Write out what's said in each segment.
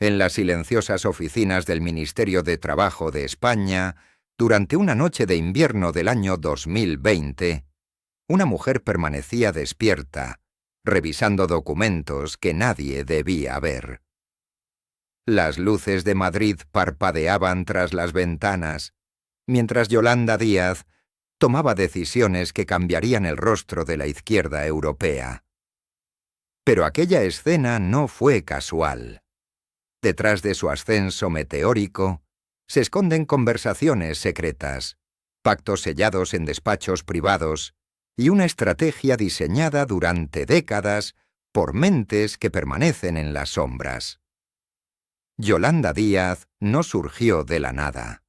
En las silenciosas oficinas del Ministerio de Trabajo de España, durante una noche de invierno del año 2020, una mujer permanecía despierta, revisando documentos que nadie debía ver. Las luces de Madrid parpadeaban tras las ventanas, mientras Yolanda Díaz tomaba decisiones que cambiarían el rostro de la izquierda europea. Pero aquella escena no fue casual. Detrás de su ascenso meteórico se esconden conversaciones secretas, pactos sellados en despachos privados y una estrategia diseñada durante décadas por mentes que permanecen en las sombras. Yolanda Díaz no surgió de la nada.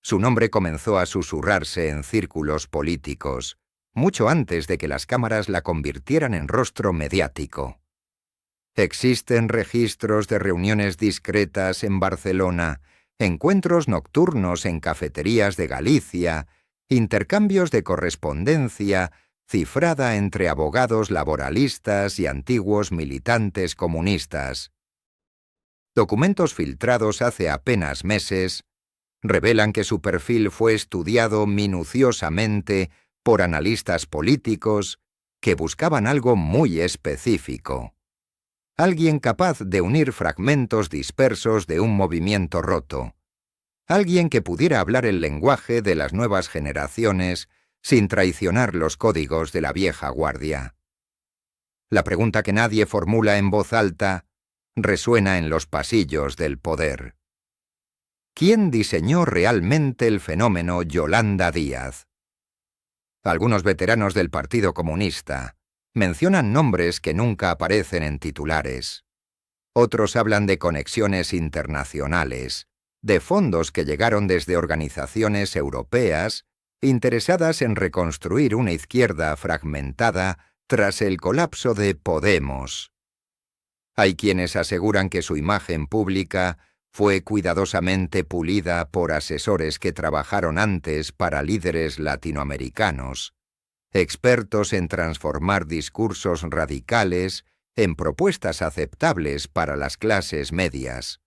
Su nombre comenzó a susurrarse en círculos políticos, mucho antes de que las cámaras la convirtieran en rostro mediático. Existen registros de reuniones discretas en Barcelona, encuentros nocturnos en cafeterías de Galicia, intercambios de correspondencia cifrada entre abogados laboralistas y antiguos militantes comunistas. Documentos filtrados hace apenas meses revelan que su perfil fue estudiado minuciosamente por analistas políticos que buscaban algo muy específico. Alguien capaz de unir fragmentos dispersos de un movimiento roto. Alguien que pudiera hablar el lenguaje de las nuevas generaciones sin traicionar los códigos de la vieja guardia. La pregunta que nadie formula en voz alta resuena en los pasillos del poder. ¿Quién diseñó realmente el fenómeno Yolanda Díaz? Algunos veteranos del Partido Comunista mencionan nombres que nunca aparecen en titulares. Otros hablan de conexiones internacionales, de fondos que llegaron desde organizaciones europeas interesadas en reconstruir una izquierda fragmentada tras el colapso de Podemos. Hay quienes aseguran que su imagen pública fue cuidadosamente pulida por asesores que trabajaron antes para líderes latinoamericanos, expertos en transformar discursos radicales en propuestas aceptables para las clases medias.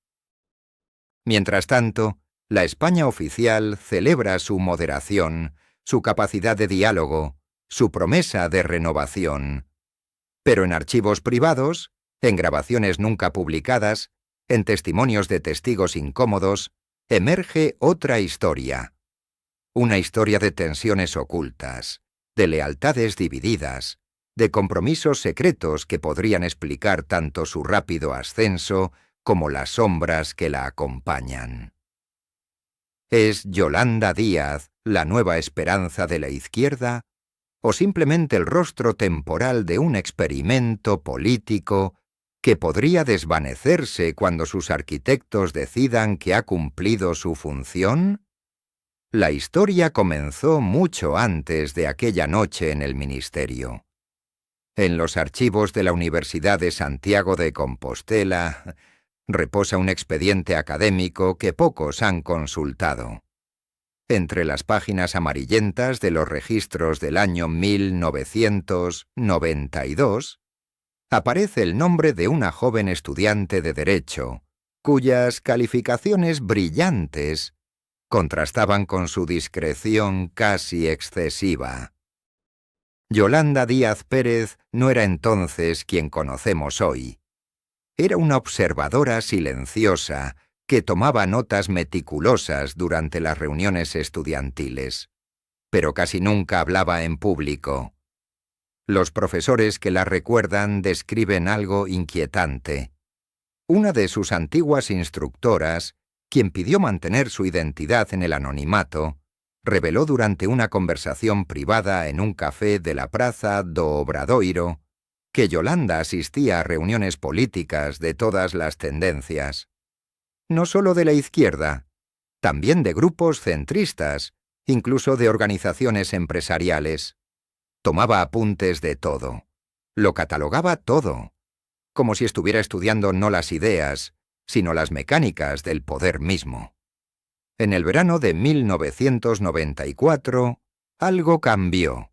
Mientras tanto, la España oficial celebra su moderación, su capacidad de diálogo, su promesa de renovación. Pero en archivos privados, en grabaciones nunca publicadas, en testimonios de testigos incómodos, emerge otra historia. Una historia de tensiones ocultas, de lealtades divididas, de compromisos secretos que podrían explicar tanto su rápido ascenso como las sombras que la acompañan. ¿Es Yolanda Díaz la nueva esperanza de la izquierda? ¿O simplemente el rostro temporal de un experimento político que podría desvanecerse cuando sus arquitectos decidan que ha cumplido su función? La historia comenzó mucho antes de aquella noche en el ministerio. En los archivos de la Universidad de Santiago de Compostela reposa un expediente académico que pocos han consultado. Entre las páginas amarillentas de los registros del año 1992, aparece el nombre de una joven estudiante de Derecho, cuyas calificaciones brillantes contrastaban con su discreción casi excesiva. Yolanda Díaz Pérez no era entonces quien conocemos hoy. Era una observadora silenciosa que tomaba notas meticulosas durante las reuniones estudiantiles, pero casi nunca hablaba en público. Los profesores que la recuerdan describen algo inquietante. Una de sus antiguas instructoras, quien pidió mantener su identidad en el anonimato, reveló durante una conversación privada en un café de la Praza do Obradoiro que Yolanda asistía a reuniones políticas de todas las tendencias. No solo de la izquierda, también de grupos centristas, incluso de organizaciones empresariales. Tomaba apuntes de todo. Lo catalogaba todo, como si estuviera estudiando no las ideas, sino las mecánicas del poder mismo. En el verano de 1994, algo cambió.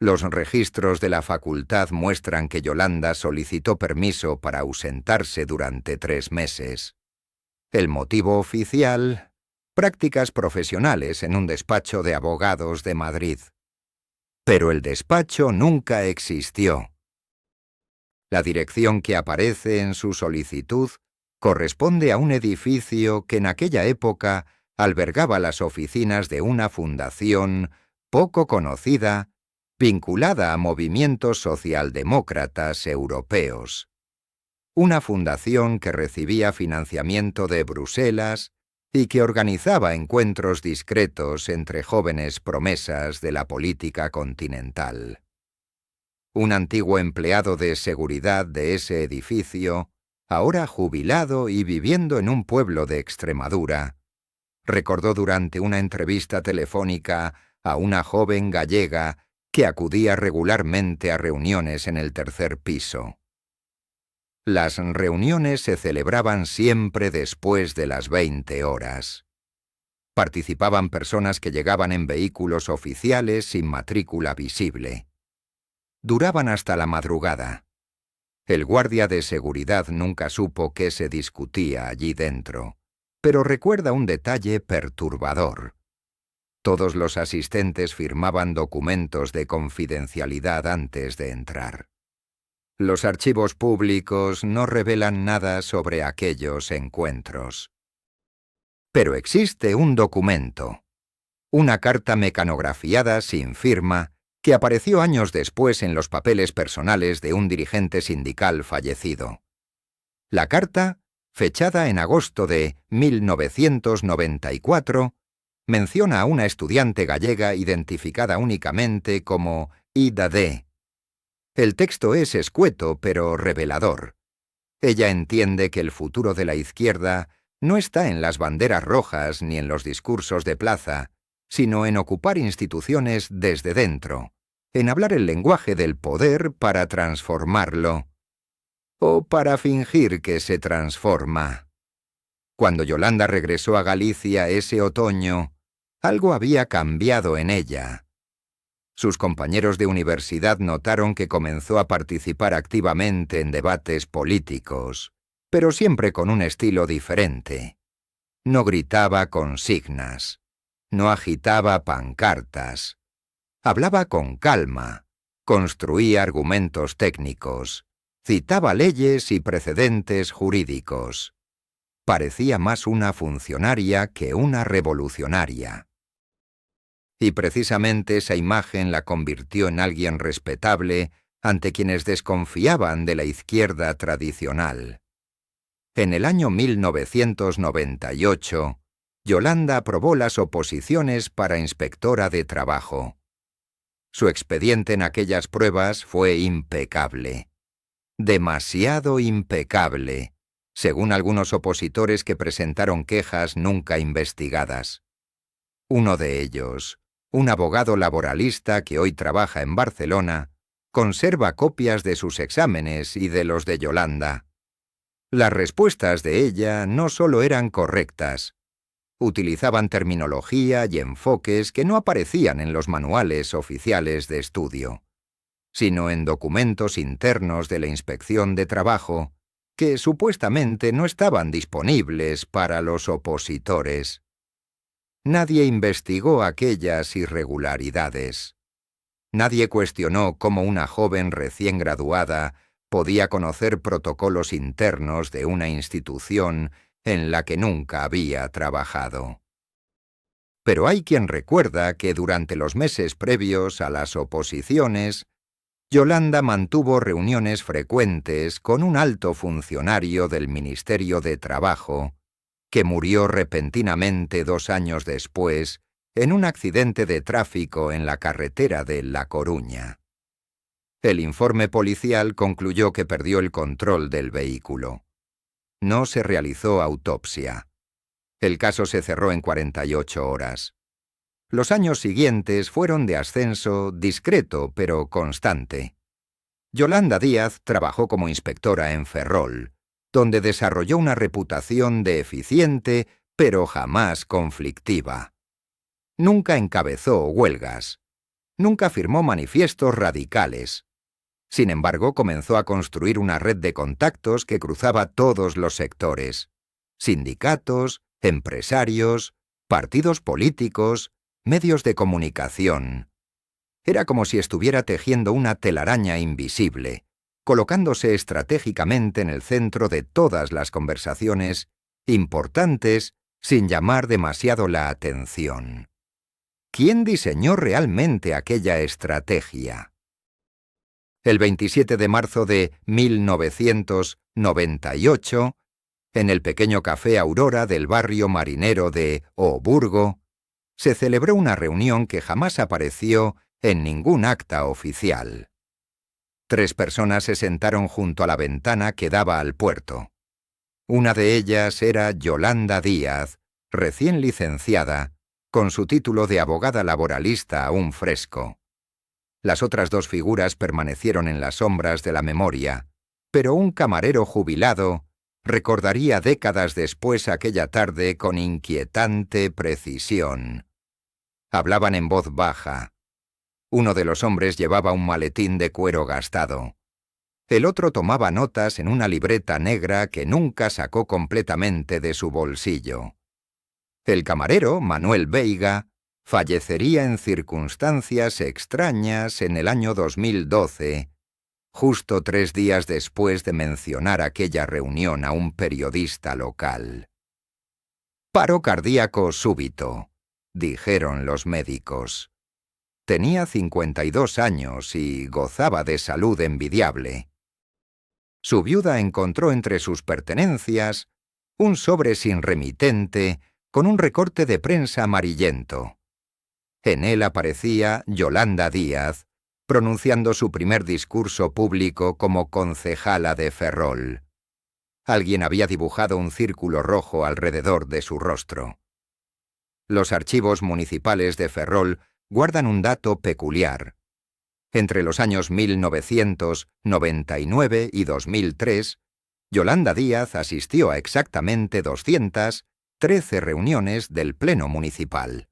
Los registros de la facultad muestran que Yolanda solicitó permiso para ausentarse durante 3 meses. El motivo oficial: prácticas profesionales en un despacho de abogados de Madrid. Pero el despacho nunca existió. La dirección que aparece en su solicitud corresponde a un edificio que en aquella época albergaba las oficinas de una fundación poco conocida, vinculada a movimientos socialdemócratas europeos. Una fundación que recibía financiamiento de Bruselas y que organizaba encuentros discretos entre jóvenes promesas de la política continental. Un antiguo empleado de seguridad de ese edificio, ahora jubilado y viviendo en un pueblo de Extremadura, recordó durante una entrevista telefónica a una joven gallega que acudía regularmente a reuniones en el 3er piso. Las reuniones se celebraban siempre después de las 20 horas. Participaban personas que llegaban en vehículos oficiales sin matrícula visible. Duraban hasta la madrugada. El guardia de seguridad nunca supo qué se discutía allí dentro, pero recuerda un detalle perturbador. Todos los asistentes firmaban documentos de confidencialidad antes de entrar. Los archivos públicos no revelan nada sobre aquellos encuentros. Pero existe un documento, una carta mecanografiada sin firma, que apareció años después en los papeles personales de un dirigente sindical fallecido. La carta, fechada en agosto de 1994, menciona a una estudiante gallega identificada únicamente como Ida D. El texto es escueto pero revelador. Ella entiende que el futuro de la izquierda no está en las banderas rojas ni en los discursos de plaza, sino en ocupar instituciones desde dentro, en hablar el lenguaje del poder para transformarlo, o para fingir que se transforma. Cuando Yolanda regresó a Galicia ese otoño, algo había cambiado en ella. Sus compañeros de universidad notaron que comenzó a participar activamente en debates políticos, pero siempre con un estilo diferente. No gritaba consignas, no agitaba pancartas. Hablaba con calma, construía argumentos técnicos, citaba leyes y precedentes jurídicos. Parecía más una funcionaria que una revolucionaria. Y precisamente esa imagen la convirtió en alguien respetable ante quienes desconfiaban de la izquierda tradicional. En el año 1998, Yolanda aprobó las oposiciones para inspectora de trabajo. Su expediente en aquellas pruebas fue impecable. Demasiado impecable, según algunos opositores que presentaron quejas nunca investigadas. Uno de ellos, un abogado laboralista que hoy trabaja en Barcelona, conserva copias de sus exámenes y de los de Yolanda. Las respuestas de ella no solo eran correctas, utilizaban terminología y enfoques que no aparecían en los manuales oficiales de estudio, sino en documentos internos de la Inspección de Trabajo que supuestamente no estaban disponibles para los opositores. Nadie investigó aquellas irregularidades. Nadie cuestionó cómo una joven recién graduada podía conocer protocolos internos de una institución en la que nunca había trabajado. Pero hay quien recuerda que durante los meses previos a las oposiciones, Yolanda mantuvo reuniones frecuentes con un alto funcionario del Ministerio de Trabajo, que murió repentinamente 2 años después en un accidente de tráfico en la carretera de La Coruña. El informe policial concluyó que perdió el control del vehículo. No se realizó autopsia. El caso se cerró en 48 horas. Los años siguientes fueron de ascenso discreto pero constante. Yolanda Díaz trabajó como inspectora en Ferrol, donde desarrolló una reputación de eficiente pero jamás conflictiva. Nunca encabezó huelgas. Nunca firmó manifiestos radicales. Sin embargo, comenzó a construir una red de contactos que cruzaba todos los sectores: sindicatos, empresarios, partidos políticos, medios de comunicación. Era como si estuviera tejiendo una telaraña invisible, colocándose estratégicamente en el centro de todas las conversaciones importantes sin llamar demasiado la atención. ¿Quién diseñó realmente aquella estrategia? El 27 de marzo de 1998, en el pequeño café Aurora del barrio marinero de Oburgo, se celebró una reunión que jamás apareció en ningún acta oficial. 3 personas se sentaron junto a la ventana que daba al puerto. Una de ellas era Yolanda Díaz, recién licenciada, con su título de abogada laboralista aún fresco. Las otras 2 figuras permanecieron en las sombras de la memoria, pero un camarero jubilado recordaría décadas después aquella tarde con inquietante precisión. Hablaban en voz baja. Uno de los hombres llevaba un maletín de cuero gastado. El otro tomaba notas en una libreta negra que nunca sacó completamente de su bolsillo. El camarero, Manuel Veiga, fallecería en circunstancias extrañas en el año 2012, justo 3 días después de mencionar aquella reunión a un periodista local. Paro cardíaco súbito, dijeron los médicos. Tenía 52 años y gozaba de salud envidiable. Su viuda encontró entre sus pertenencias un sobre sin remitente con un recorte de prensa amarillento. En él aparecía Yolanda Díaz, pronunciando su primer discurso público como concejala de Ferrol. Alguien había dibujado un círculo rojo alrededor de su rostro. Los archivos municipales de Ferrol guardan un dato peculiar. Entre los años 1999 y 2003, Yolanda Díaz asistió a exactamente 213 reuniones del Pleno Municipal.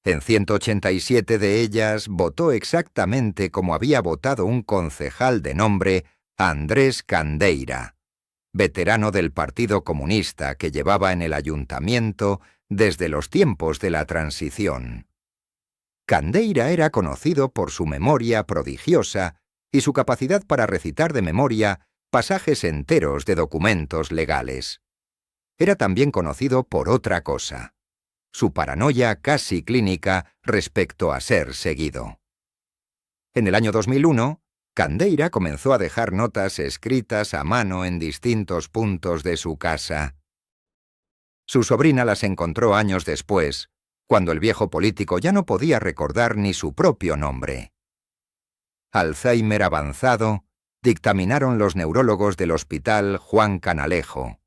En 187 de ellas votó exactamente como había votado un concejal de nombre Andrés Candeira, veterano del Partido Comunista que llevaba en el ayuntamiento desde los tiempos de la transición. Candeira era conocido por su memoria prodigiosa y su capacidad para recitar de memoria pasajes enteros de documentos legales. Era también conocido por otra cosa: su paranoia casi clínica respecto a ser seguido. En el año 2001, Candeira comenzó a dejar notas escritas a mano en distintos puntos de su casa. Su sobrina las encontró años después, cuando el viejo político ya no podía recordar ni su propio nombre. Alzheimer avanzado, dictaminaron los neurólogos del Hospital Juan Canalejo.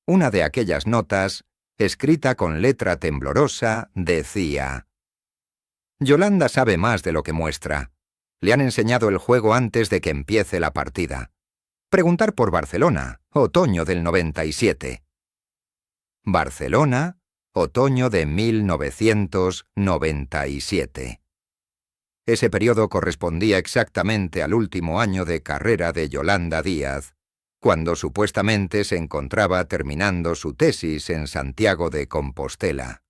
Una de aquellas notas, escrita con letra temblorosa, decía: Yolanda sabe más de lo que muestra. Le han enseñado el juego antes de que empiece la partida. Preguntar por Barcelona, otoño del 97. Barcelona, otoño de 1997. Ese periodo correspondía exactamente al último año de carrera de Yolanda Díaz, cuando supuestamente se encontraba terminando su tesis en Santiago de Compostela.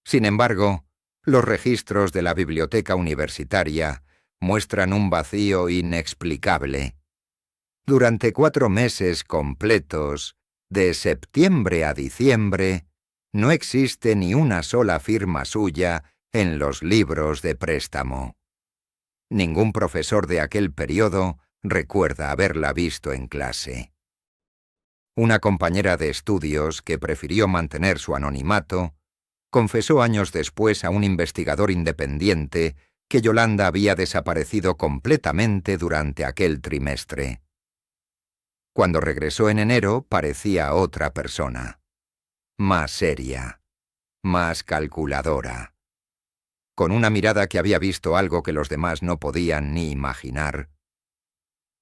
Sin embargo, los registros de la biblioteca universitaria muestran un vacío inexplicable. Durante 4 meses completos, de septiembre a diciembre, no existe ni una sola firma suya en los libros de préstamo. Ningún profesor de aquel periodo recuerda haberla visto en clase. Una compañera de estudios, que prefirió mantener su anonimato, confesó años después a un investigador independiente que Yolanda había desaparecido completamente durante aquel trimestre. Cuando regresó en enero, parecía otra persona. Más seria, más calculadora. Con una mirada que había visto algo que los demás no podían ni imaginar.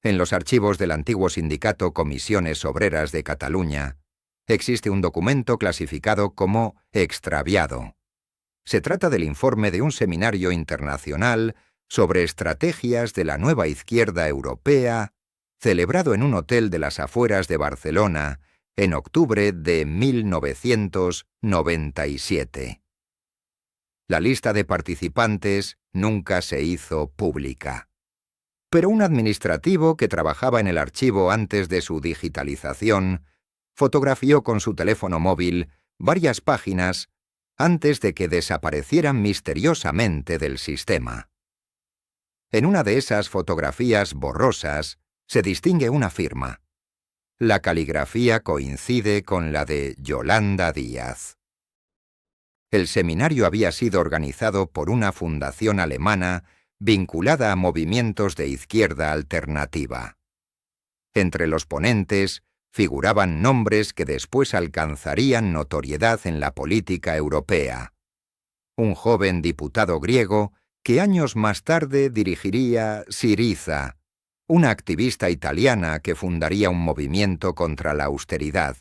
En los archivos del antiguo sindicato Comisiones Obreras de Cataluña existe un documento clasificado como extraviado. Se trata del informe de un seminario internacional sobre estrategias de la nueva izquierda europea, celebrado en un hotel de las afueras de Barcelona en octubre de 1997. La lista de participantes nunca se hizo pública. Pero un administrativo que trabajaba en el archivo antes de su digitalización fotografió con su teléfono móvil varias páginas antes de que desaparecieran misteriosamente del sistema. En una de esas fotografías borrosas se distingue una firma. La caligrafía coincide con la de Yolanda Díaz. El seminario había sido organizado por una fundación alemana vinculada a movimientos de izquierda alternativa. Entre los ponentes figuraban nombres que después alcanzarían notoriedad en la política europea. Un joven diputado griego que años más tarde dirigiría Syriza, una activista italiana que fundaría un movimiento contra la austeridad,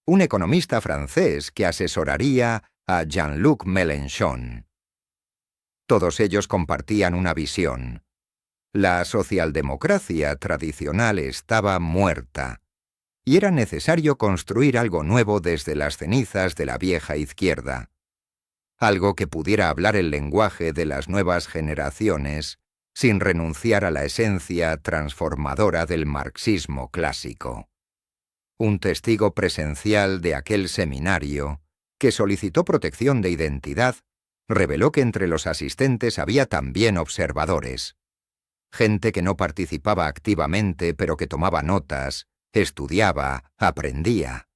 un economista francés que asesoraría a Jean-Luc Mélenchon. Todos ellos compartían una visión. La socialdemocracia tradicional estaba muerta, y era necesario construir algo nuevo desde las cenizas de la vieja izquierda. Algo que pudiera hablar el lenguaje de las nuevas generaciones, sin renunciar a la esencia transformadora del marxismo clásico. Un testigo presencial de aquel seminario, que solicitó protección de identidad, reveló que entre los asistentes había también observadores. Gente que no participaba activamente, pero que tomaba notas, estudiaba, aprendía.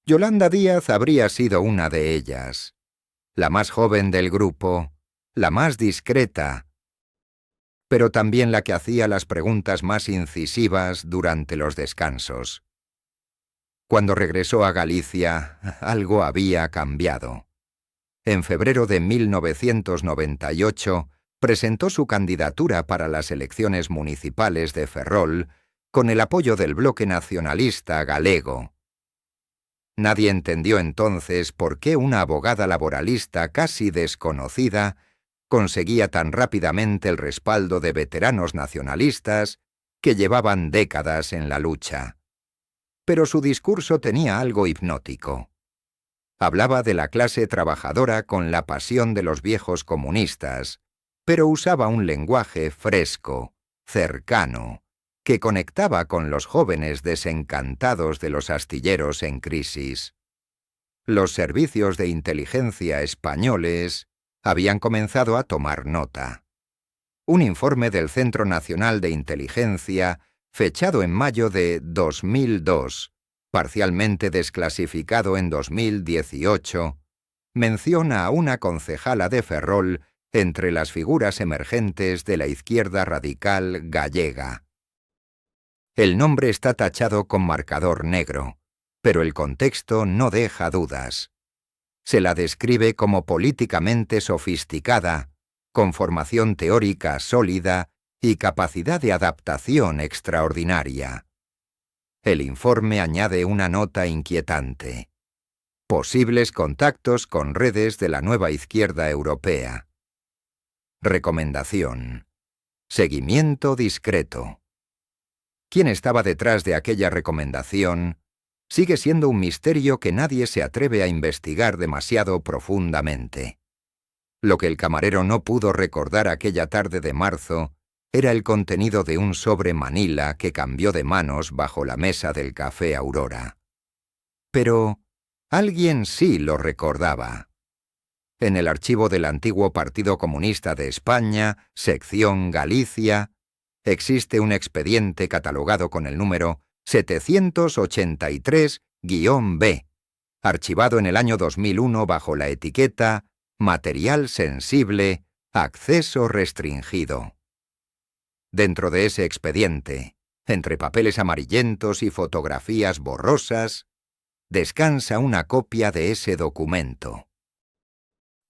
Yolanda Díaz habría sido una de ellas. La más joven del grupo, la más discreta, pero también la que hacía las preguntas más incisivas durante los descansos. Cuando regresó a Galicia, algo había cambiado. En febrero de 1998, presentó su candidatura para las elecciones municipales de Ferrol con el apoyo del bloque nacionalista galego. Nadie entendió entonces por qué una abogada laboralista casi desconocida conseguía tan rápidamente el respaldo de veteranos nacionalistas que llevaban décadas en la lucha. Pero su discurso tenía algo hipnótico. Hablaba de la clase trabajadora con la pasión de los viejos comunistas, pero usaba un lenguaje fresco, cercano, que conectaba con los jóvenes desencantados de los astilleros en crisis. Los servicios de inteligencia españoles habían comenzado a tomar nota. Un informe del Centro Nacional de Inteligencia, fechado en mayo de 2002, parcialmente desclasificado en 2018, menciona a una concejala de Ferrol entre las figuras emergentes de la izquierda radical gallega. El nombre está tachado con marcador negro, pero el contexto no deja dudas. Se la describe como políticamente sofisticada, con formación teórica sólida y capacidad de adaptación extraordinaria. El informe añade una nota inquietante. Posibles contactos con redes de la nueva izquierda europea. Recomendación. Seguimiento discreto. ¿Quién estaba detrás de aquella recomendación? Sigue siendo un misterio que nadie se atreve a investigar demasiado profundamente. Lo que el camarero no pudo recordar aquella tarde de marzo era el contenido de un sobre Manila que cambió de manos bajo la mesa del Café Aurora. Pero alguien sí lo recordaba. En el archivo del antiguo Partido Comunista de España, sección Galicia, existe un expediente catalogado con el número 783-B, archivado en el año 2001 bajo la etiqueta Material sensible, acceso restringido. Dentro de ese expediente, entre papeles amarillentos y fotografías borrosas, descansa una copia de ese documento.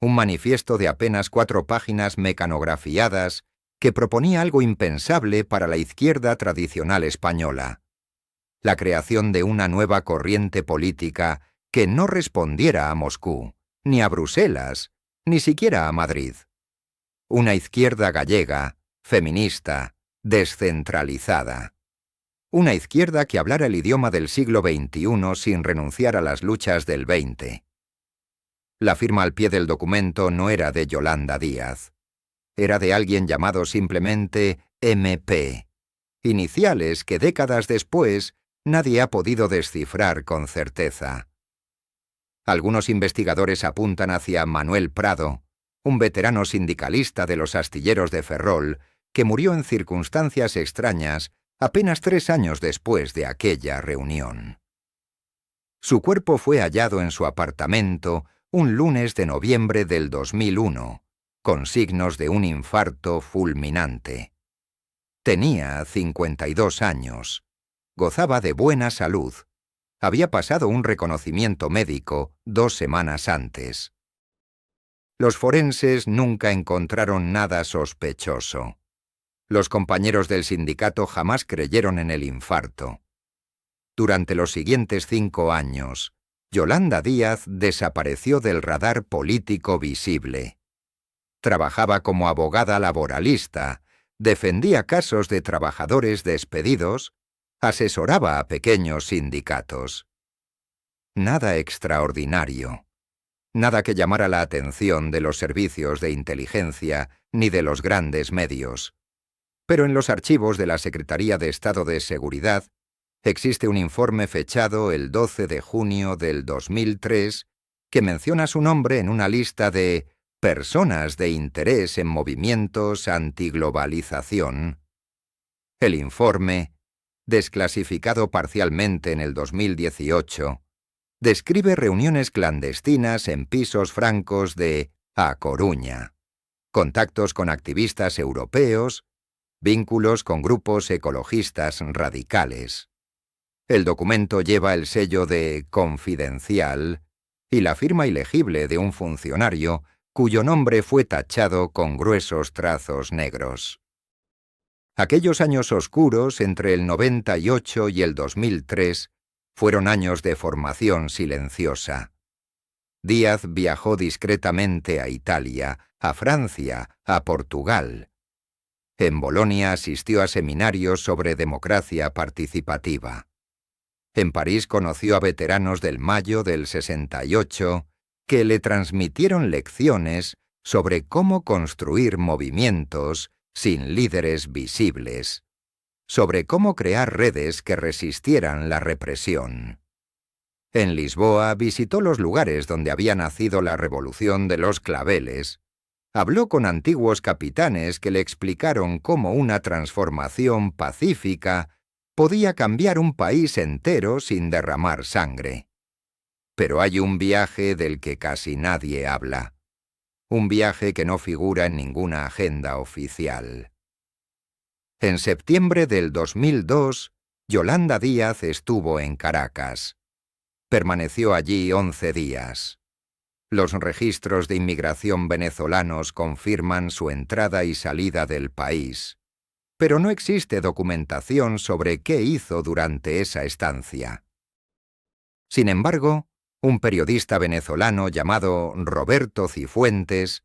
Un manifiesto de apenas 4 páginas mecanografiadas que proponía algo impensable para la izquierda tradicional española: la creación de una nueva corriente política que no respondiera a Moscú, ni a Bruselas, ni siquiera a Madrid. Una izquierda gallega, feminista, descentralizada. Una izquierda que hablara el idioma del siglo XXI sin renunciar a las luchas del XX. La firma al pie del documento no era de Yolanda Díaz. Era de alguien llamado simplemente MP, iniciales que décadas después nadie ha podido descifrar con certeza. Algunos investigadores apuntan hacia Manuel Prado, un veterano sindicalista de los astilleros de Ferrol, que murió en circunstancias extrañas apenas 3 años después de aquella reunión. Su cuerpo fue hallado en su apartamento un lunes de noviembre del 2001, con signos de un infarto fulminante. Tenía 52 años, gozaba de buena salud, había pasado un reconocimiento médico 2 semanas antes. Los forenses nunca encontraron nada sospechoso. Los compañeros del sindicato jamás creyeron en el infarto. Durante los siguientes 5 años, Yolanda Díaz desapareció del radar político visible. Trabajaba como abogada laboralista, defendía casos de trabajadores despedidos, asesoraba a pequeños sindicatos. Nada extraordinario. Nada que llamara la atención de los servicios de inteligencia ni de los grandes medios. Pero en los archivos de la Secretaría de Estado de Seguridad existe un informe fechado el 12 de junio del 2003 que menciona su nombre en una lista de personas de interés en movimientos antiglobalización. El informe, desclasificado parcialmente en el 2018, describe reuniones clandestinas en pisos francos de A Coruña, contactos con activistas europeos, vínculos con grupos ecologistas radicales. El documento lleva el sello de confidencial y la firma ilegible de un funcionario cuyo nombre fue tachado con gruesos trazos negros. Aquellos años oscuros entre el 98 y el 2003 fueron años de formación silenciosa. Díaz viajó discretamente a Italia, a Francia, a Portugal. En Bolonia asistió a seminarios sobre democracia participativa. En París conoció a veteranos del Mayo del 68 que le transmitieron lecciones sobre cómo construir movimientos sin líderes visibles, sobre cómo crear redes que resistieran la represión. En Lisboa visitó los lugares donde había nacido la Revolución de los Claveles. Habló con antiguos capitanes que le explicaron cómo una transformación pacífica podía cambiar un país entero sin derramar sangre. Pero hay un viaje del que casi nadie habla. Un viaje que no figura en ninguna agenda oficial. En septiembre del 2002, Yolanda Díaz estuvo en Caracas. Permaneció allí 11 días. Los registros de inmigración venezolanos confirman su entrada y salida del país, pero no existe documentación sobre qué hizo durante esa estancia. Sin embargo, un periodista venezolano llamado Roberto Cifuentes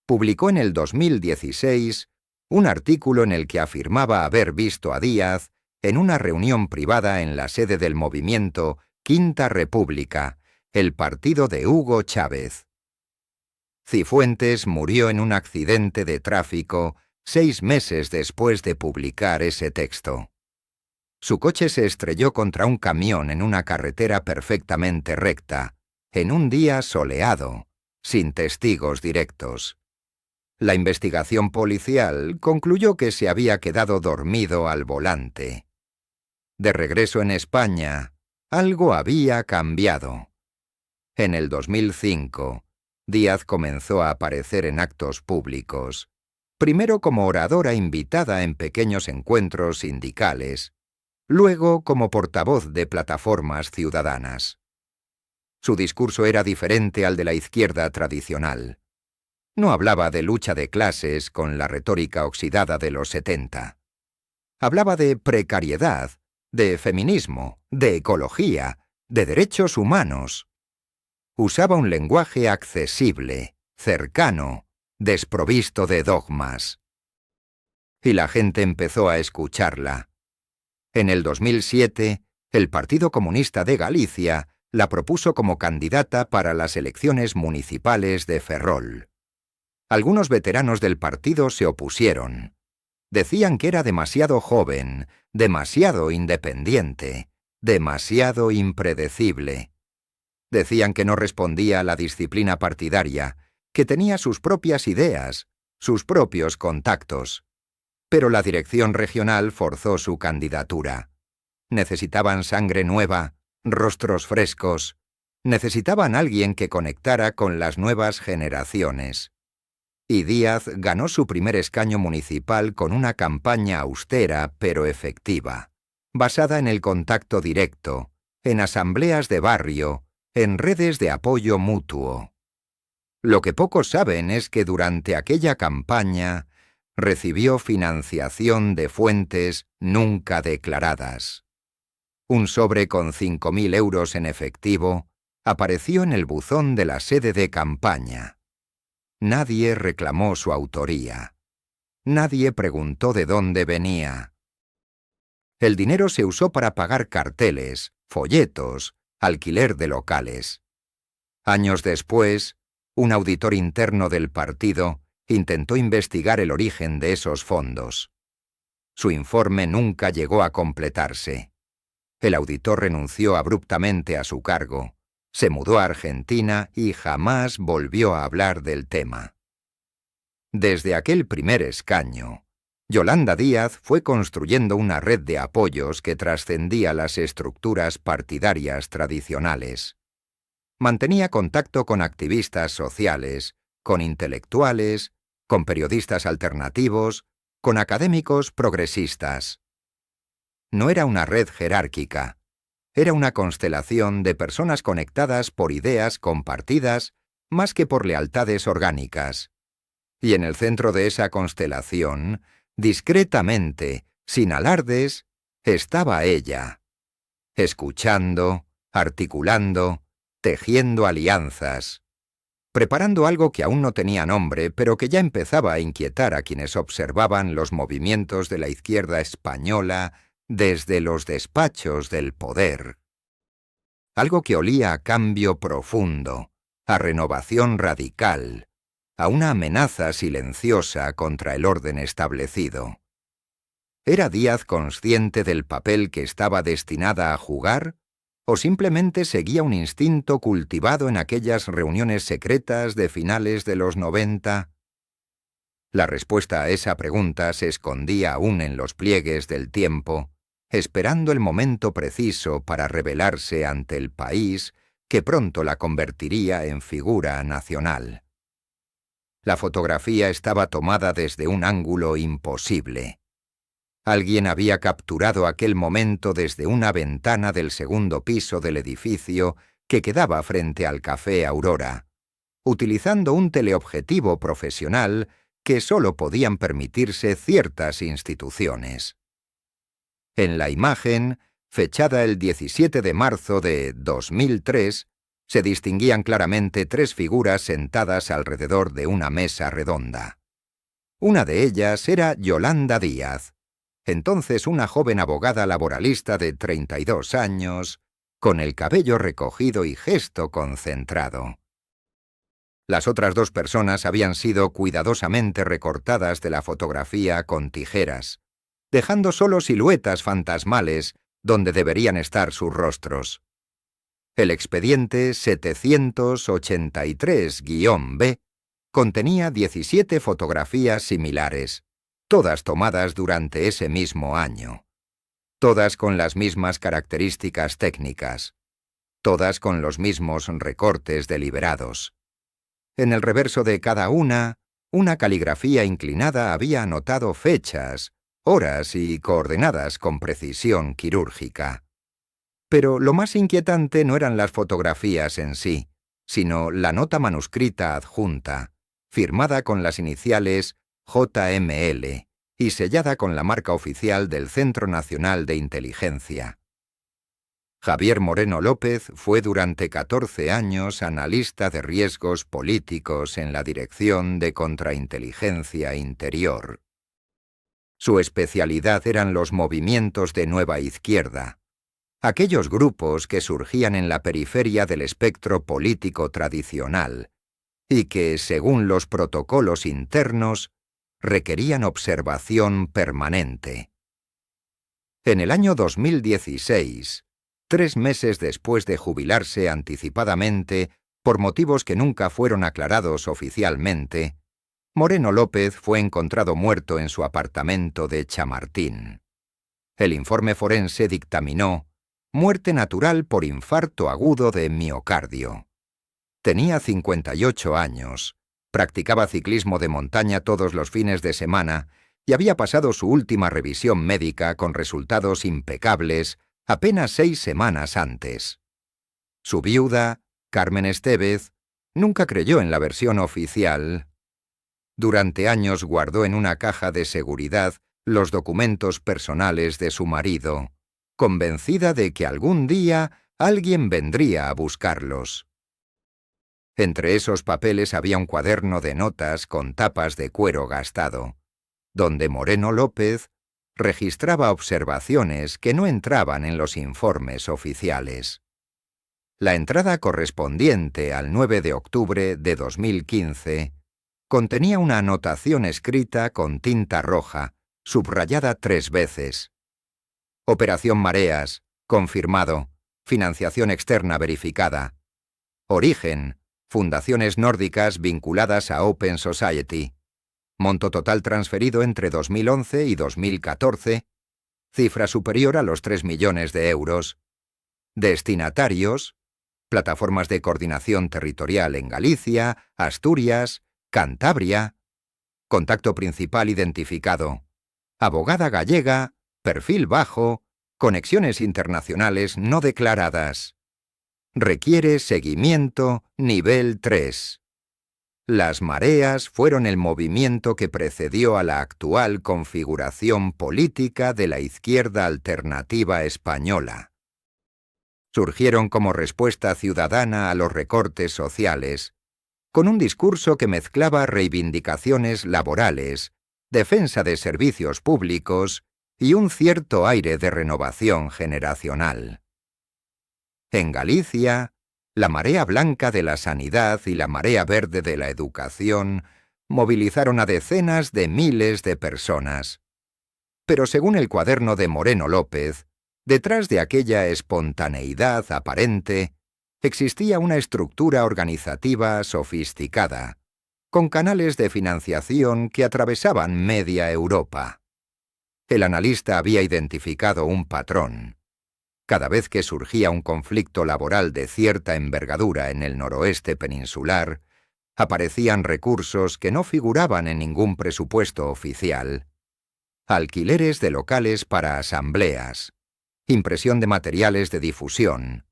publicó en el 2016 un artículo en el que afirmaba haber visto a Díaz en una reunión privada en la sede del movimiento Quinta República, el partido de Hugo Chávez. Cifuentes murió en un accidente de tráfico 6 meses después de publicar ese texto. Su coche se estrelló contra un camión en una carretera perfectamente recta, en un día soleado, sin testigos directos. La investigación policial concluyó que se había quedado dormido al volante. De regreso en España, algo había cambiado. En el 2005, Díaz comenzó a aparecer en actos públicos, primero como oradora invitada en pequeños encuentros sindicales, luego como portavoz de plataformas ciudadanas. Su discurso era diferente al de la izquierda tradicional. No hablaba de lucha de clases con la retórica oxidada de los 70. Hablaba de precariedad, de feminismo, de ecología, de derechos humanos. Usaba un lenguaje accesible, cercano, desprovisto de dogmas. Y la gente empezó a escucharla. En el 2007, el Partido Comunista de Galicia la propuso como candidata para las elecciones municipales de Ferrol. Algunos veteranos del partido se opusieron. Decían que era demasiado joven, demasiado independiente, demasiado impredecible. Decían que no respondía a la disciplina partidaria, que tenía sus propias ideas, sus propios contactos. Pero la dirección regional forzó su candidatura. Necesitaban sangre nueva, rostros frescos. Necesitaban alguien que conectara con las nuevas generaciones. Y Díaz ganó su primer escaño municipal con una campaña austera pero efectiva, basada en el contacto directo, en asambleas de barrio, en redes de apoyo mutuo. Lo que pocos saben es que durante aquella campaña recibió financiación de fuentes nunca declaradas. Un sobre con 5.000 euros en efectivo apareció en el buzón de la sede de campaña. Nadie reclamó su autoría. Nadie preguntó de dónde venía. El dinero se usó para pagar carteles, folletos, alquiler de locales. Años después, un auditor interno del partido intentó investigar el origen de esos fondos. Su informe nunca llegó a completarse. El auditor renunció abruptamente a su cargo, se mudó a Argentina y jamás volvió a hablar del tema. Desde aquel primer escaño, Yolanda Díaz fue construyendo una red de apoyos que trascendía las estructuras partidarias tradicionales. Mantenía contacto con activistas sociales, con intelectuales, con periodistas alternativos, con académicos progresistas. No era una red jerárquica, era una constelación de personas conectadas por ideas compartidas más que por lealtades orgánicas. Y en el centro de esa constelación, discretamente, sin alardes, estaba ella, escuchando, articulando, tejiendo alianzas, preparando algo que aún no tenía nombre, pero que ya empezaba a inquietar a quienes observaban los movimientos de la izquierda española desde los despachos del poder. Algo que olía a cambio profundo, a renovación radical, a una amenaza silenciosa contra el orden establecido. ¿Era Díaz consciente del papel que estaba destinada a jugar? ¿O simplemente seguía un instinto cultivado en aquellas reuniones secretas de finales de los 90? La respuesta a esa pregunta se escondía aún en los pliegues del tiempo, esperando el momento preciso para revelarse ante el país que pronto la convertiría en figura nacional. La fotografía estaba tomada desde un ángulo imposible. Alguien había capturado aquel momento desde una ventana del segundo piso del edificio que quedaba frente al Café Aurora, utilizando un teleobjetivo profesional que solo podían permitirse ciertas instituciones. En la imagen, fechada el 17 de marzo de 2003, se distinguían claramente tres figuras sentadas alrededor de una mesa redonda. Una de ellas era Yolanda Díaz, entonces una joven abogada laboralista de 32 años, con el cabello recogido y gesto concentrado. Las otras dos personas habían sido cuidadosamente recortadas de la fotografía con tijeras, dejando solo siluetas fantasmales donde deberían estar sus rostros. El expediente 783-B contenía 17 fotografías similares, todas tomadas durante ese mismo año. Todas con las mismas características técnicas. Todas con los mismos recortes deliberados. En el reverso de cada una caligrafía inclinada había anotado fechas, horas y coordenadas con precisión quirúrgica. Pero lo más inquietante no eran las fotografías en sí, sino la nota manuscrita adjunta, firmada con las iniciales JML y sellada con la marca oficial del Centro Nacional de Inteligencia. Javier Moreno López fue durante 14 años analista de riesgos políticos en la Dirección de Contrainteligencia Interior. Su especialidad eran los movimientos de nueva izquierda, aquellos grupos que surgían en la periferia del espectro político tradicional y que, según los protocolos internos, requerían observación permanente. En el año 2016, 3 meses después de jubilarse anticipadamente por motivos que nunca fueron aclarados oficialmente, Moreno López fue encontrado muerto en su apartamento de Chamartín. El informe forense dictaminó muerte natural por infarto agudo de miocardio. Tenía 58 años, practicaba ciclismo de montaña todos los fines de semana y había pasado su última revisión médica con resultados impecables apenas 6 semanas antes. Su viuda, Carmen Estévez, nunca creyó en la versión oficial. Durante años guardó en una caja de seguridad los documentos personales de su marido, convencida de que algún día alguien vendría a buscarlos. Entre esos papeles había un cuaderno de notas con tapas de cuero gastado, donde Moreno López registraba observaciones que no entraban en los informes oficiales. La entrada correspondiente al 9 de octubre de 2015 contenía una anotación escrita con tinta roja, subrayada 3 veces. Operación Mareas, confirmado. Financiación externa verificada. Origen, fundaciones nórdicas vinculadas a Open Society. Monto total transferido entre 2011 y 2014, cifra superior a los 3 millones de euros. Destinatarios, plataformas de coordinación territorial en Galicia, Asturias, Cantabria. Contacto principal identificado. Abogada gallega, perfil bajo, conexiones internacionales no declaradas. Requiere seguimiento nivel 3. Las mareas fueron el movimiento que precedió a la actual configuración política de la izquierda alternativa española. Surgieron como respuesta ciudadana a los recortes sociales, con un discurso que mezclaba reivindicaciones laborales, defensa de servicios públicos y un cierto aire de renovación generacional. En Galicia, la marea blanca de la sanidad y la marea verde de la educación movilizaron a decenas de miles de personas. Pero según el cuaderno de Moreno López, detrás de aquella espontaneidad aparente, existía una estructura organizativa sofisticada, con canales de financiación que atravesaban media Europa. El analista había identificado un patrón. Cada vez que surgía un conflicto laboral de cierta envergadura en el noroeste peninsular, aparecían recursos que no figuraban en ningún presupuesto oficial. Alquileres de locales para asambleas, impresión de materiales de difusión,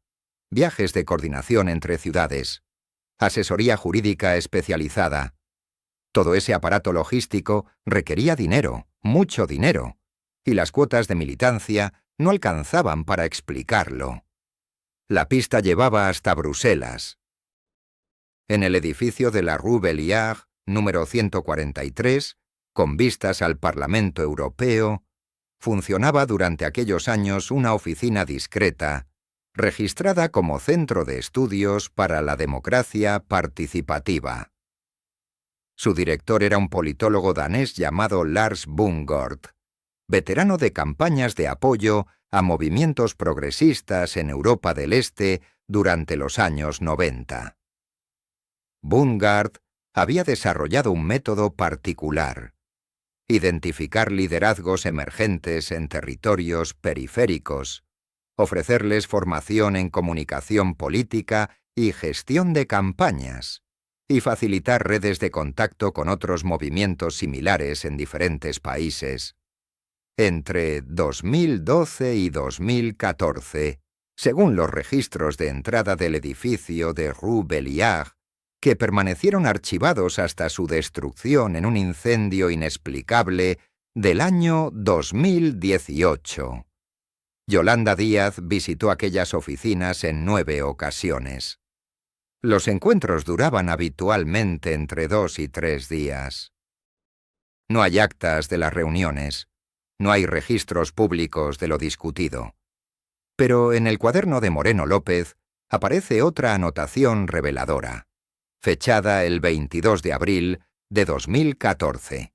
viajes de coordinación entre ciudades, asesoría jurídica especializada. Todo ese aparato logístico requería dinero, mucho dinero, y las cuotas de militancia no alcanzaban para explicarlo. La pista llevaba hasta Bruselas. En el edificio de la Rue Belliard, número 143, con vistas al Parlamento Europeo, funcionaba durante aquellos años una oficina discreta, registrada como Centro de Estudios para la Democracia Participativa. Su director era un politólogo danés llamado Lars Bungård, veterano de campañas de apoyo a movimientos progresistas en Europa del Este durante los años 90. Bungård había desarrollado un método particular: identificar liderazgos emergentes en territorios periféricos, ofrecerles formación en comunicación política y gestión de campañas, y facilitar redes de contacto con otros movimientos similares en diferentes países. Entre 2012 y 2014, según los registros de entrada del edificio de Rue Belliard, que permanecieron archivados hasta su destrucción en un incendio inexplicable del año 2018. Yolanda Díaz visitó aquellas oficinas en 9 ocasiones. Los encuentros duraban habitualmente entre 2 y 3 días. No hay actas de las reuniones, no hay registros públicos de lo discutido. Pero en el cuaderno de Moreno López aparece otra anotación reveladora, fechada el 22 de abril de 2014.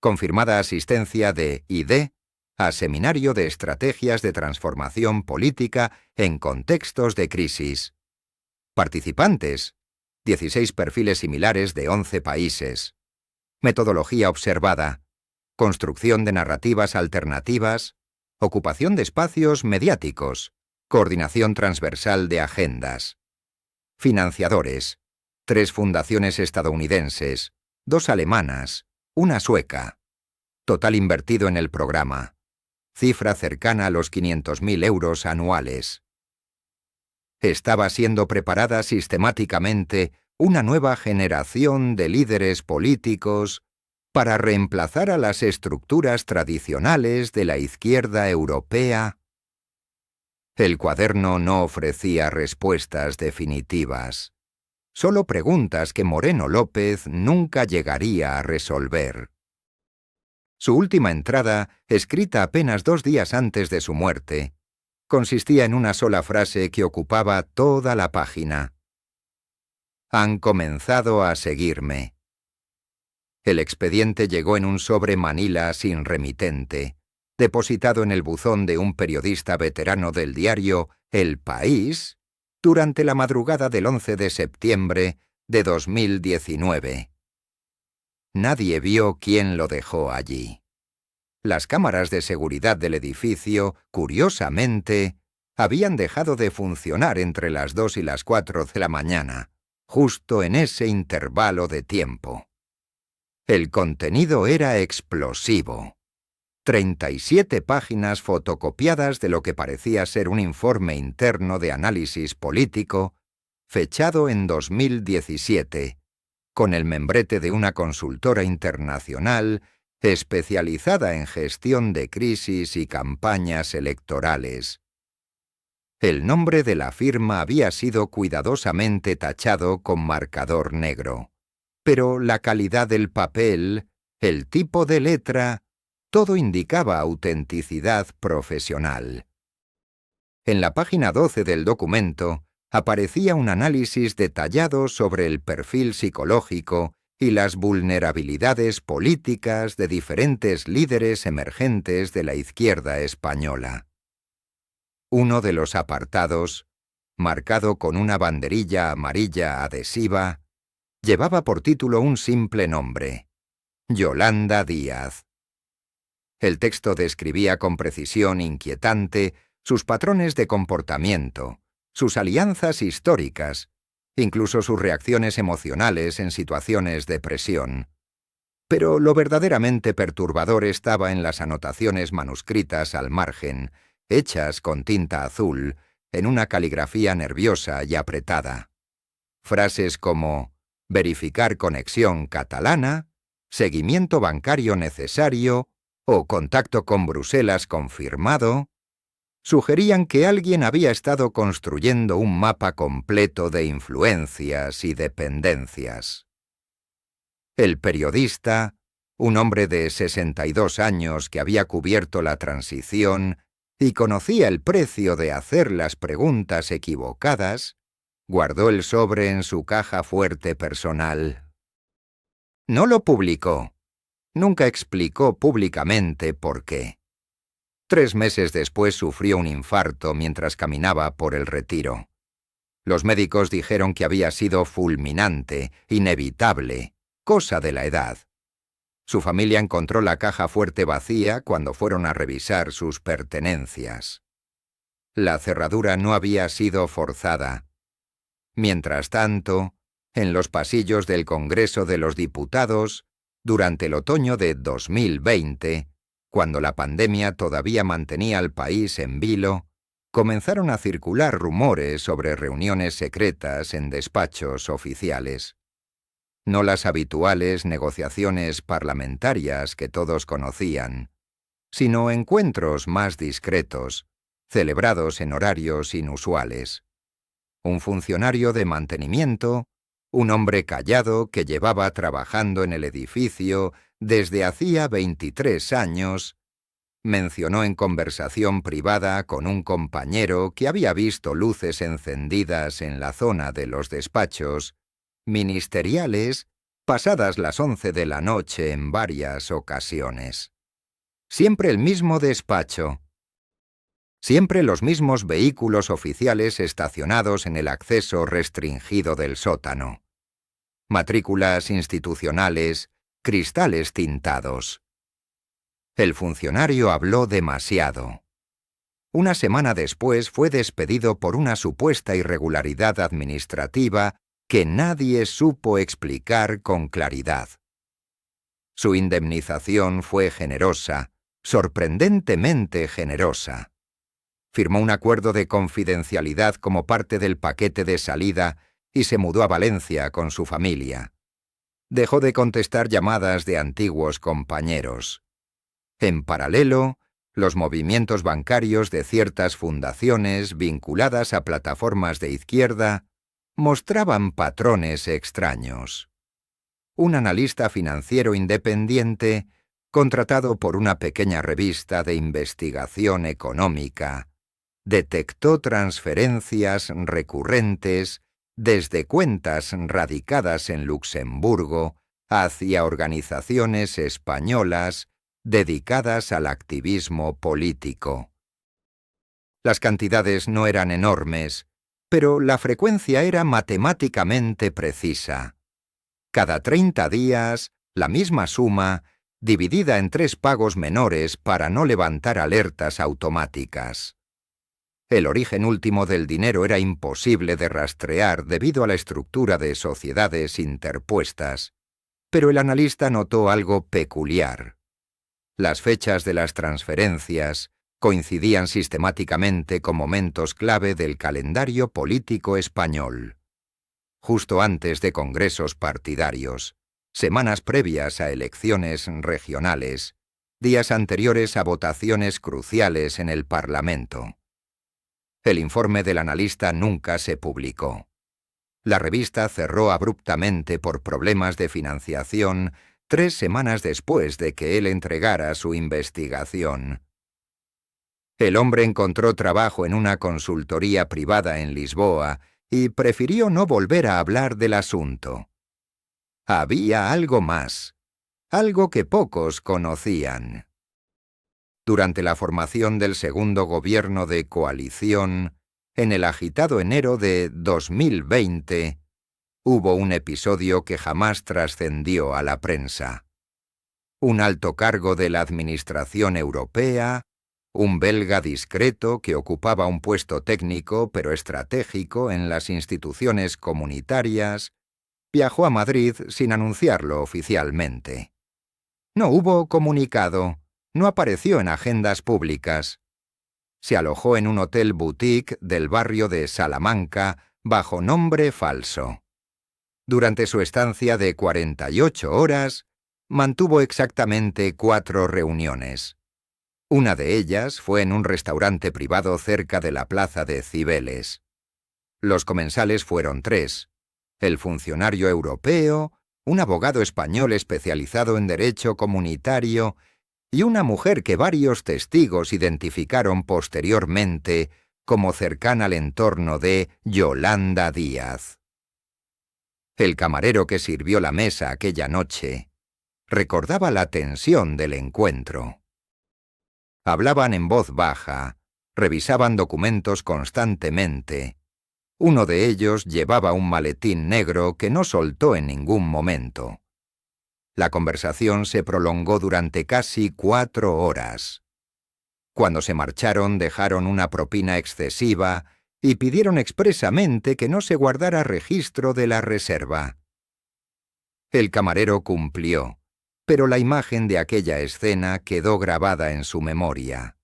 Confirmada asistencia de ID a Seminario de Estrategias de Transformación Política en Contextos de Crisis. Participantes: 16 perfiles similares de 11 países. Metodología observada: construcción de narrativas alternativas, ocupación de espacios mediáticos, coordinación transversal de agendas. Financiadores: 3 fundaciones estadounidenses, 2 alemanas, 1 sueca. Total invertido en el programa: cifra cercana a los 500.000 euros anuales. Estaba siendo preparada sistemáticamente una nueva generación de líderes políticos para reemplazar a las estructuras tradicionales de la izquierda europea. El cuaderno no ofrecía respuestas definitivas, solo preguntas que Moreno López nunca llegaría a resolver. Su última entrada, escrita apenas 2 días antes de su muerte, consistía en una sola frase que ocupaba toda la página: «Han comenzado a seguirme». El expediente llegó en un sobre Manila sin remitente, depositado en el buzón de un periodista veterano del diario El País durante la madrugada del 11 de septiembre de 2019. Nadie vio quién lo dejó allí. Las cámaras de seguridad del edificio, curiosamente, habían dejado de funcionar entre las 2 y las 4 de la mañana, justo en ese intervalo de tiempo. El contenido era explosivo. 37 páginas fotocopiadas de lo que parecía ser un informe interno de análisis político, fechado en 2017, con el membrete de una consultora internacional especializada en gestión de crisis y campañas electorales. El nombre de la firma había sido cuidadosamente tachado con marcador negro, pero la calidad del papel, el tipo de letra, todo indicaba autenticidad profesional. En la página 12 del documento aparecía un análisis detallado sobre el perfil psicológico y las vulnerabilidades políticas de diferentes líderes emergentes de la izquierda española. Uno de los apartados, marcado con una banderilla amarilla adhesiva, llevaba por título un simple nombre: Yolanda Díaz. El texto describía con precisión inquietante sus patrones de comportamiento, sus alianzas históricas, incluso sus reacciones emocionales en situaciones de presión. Pero lo verdaderamente perturbador estaba en las anotaciones manuscritas al margen, hechas con tinta azul, en una caligrafía nerviosa y apretada. Frases como verificar conexión catalana, seguimiento bancario necesario o contacto con Bruselas confirmado, sugerían que alguien había estado construyendo un mapa completo de influencias y dependencias. El periodista, un hombre de 62 años que había cubierto la transición y conocía el precio de hacer las preguntas equivocadas, guardó el sobre en su caja fuerte personal. No lo publicó. Nunca explicó públicamente por qué. 3 meses después sufrió un infarto mientras caminaba por el Retiro. Los médicos dijeron que había sido fulminante, inevitable, cosa de la edad. Su familia encontró la caja fuerte vacía cuando fueron a revisar sus pertenencias. La cerradura no había sido forzada. Mientras tanto, en los pasillos del Congreso de los Diputados, durante el otoño de 2020, cuando la pandemia todavía mantenía al país en vilo, comenzaron a circular rumores sobre reuniones secretas en despachos oficiales. No las habituales negociaciones parlamentarias que todos conocían, sino encuentros más discretos, celebrados en horarios inusuales. Un funcionario de mantenimiento, un hombre callado que llevaba trabajando en el edificio desde hacía 23 años, mencionó en conversación privada con un compañero que había visto luces encendidas en la zona de los despachos ministeriales pasadas las 11 de la noche en varias ocasiones. Siempre el mismo despacho. Siempre los mismos vehículos oficiales estacionados en el acceso restringido del sótano. Matrículas institucionales, cristales tintados. El funcionario habló demasiado. Una semana después fue despedido por una supuesta irregularidad administrativa que nadie supo explicar con claridad. Su indemnización fue generosa, sorprendentemente generosa. Firmó un acuerdo de confidencialidad como parte del paquete de salida y se mudó a Valencia con su familia. Dejó de contestar llamadas de antiguos compañeros. En paralelo, los movimientos bancarios de ciertas fundaciones vinculadas a plataformas de izquierda mostraban patrones extraños. Un analista financiero independiente, contratado por una pequeña revista de investigación económica, detectó transferencias recurrentes desde cuentas radicadas en Luxemburgo hacia organizaciones españolas dedicadas al activismo político. Las cantidades no eran enormes, pero la frecuencia era matemáticamente precisa. Cada 30 días, la misma suma, dividida en 3 pagos menores para no levantar alertas automáticas. El origen último del dinero era imposible de rastrear debido a la estructura de sociedades interpuestas, pero el analista notó algo peculiar. Las fechas de las transferencias coincidían sistemáticamente con momentos clave del calendario político español. Justo antes de congresos partidarios, semanas previas a elecciones regionales, días anteriores a votaciones cruciales en el Parlamento. El informe del analista nunca se publicó. La revista cerró abruptamente por problemas de financiación 3 semanas después de que él entregara su investigación. El hombre encontró trabajo en una consultoría privada en Lisboa y prefirió no volver a hablar del asunto. Había algo más, algo que pocos conocían. Durante la formación del segundo gobierno de coalición, en el agitado enero de 2020, hubo un episodio que jamás trascendió a la prensa. Un alto cargo de la administración europea, un belga discreto que ocupaba un puesto técnico pero estratégico en las instituciones comunitarias, viajó a Madrid sin anunciarlo oficialmente. No hubo comunicado, no apareció en agendas públicas. Se alojó en un hotel boutique del barrio de Salamanca bajo nombre falso. Durante su estancia de 48 horas, mantuvo exactamente 4 reuniones. Una de ellas fue en un restaurante privado cerca de la plaza de Cibeles. Los comensales fueron 3: el funcionario europeo, un abogado español especializado en derecho comunitario y una mujer que varios testigos identificaron posteriormente como cercana al entorno de Yolanda Díaz. El camarero que sirvió la mesa aquella noche recordaba la tensión del encuentro. Hablaban en voz baja, revisaban documentos constantemente. Uno de ellos llevaba un maletín negro que no soltó en ningún momento. La conversación se prolongó durante casi 4 horas. Cuando se marcharon dejaron una propina excesiva y pidieron expresamente que no se guardara registro de la reserva. El camarero cumplió, pero la imagen de aquella escena quedó grabada en su memoria.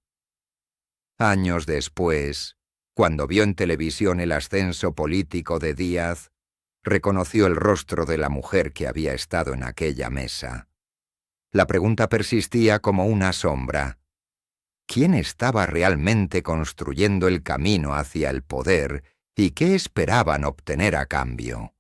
Años después, cuando vio en televisión el ascenso político de Díaz, reconoció el rostro de la mujer que había estado en aquella mesa. La pregunta persistía como una sombra. quién estaba realmente construyendo el camino hacia el poder y qué esperaban obtener a cambio.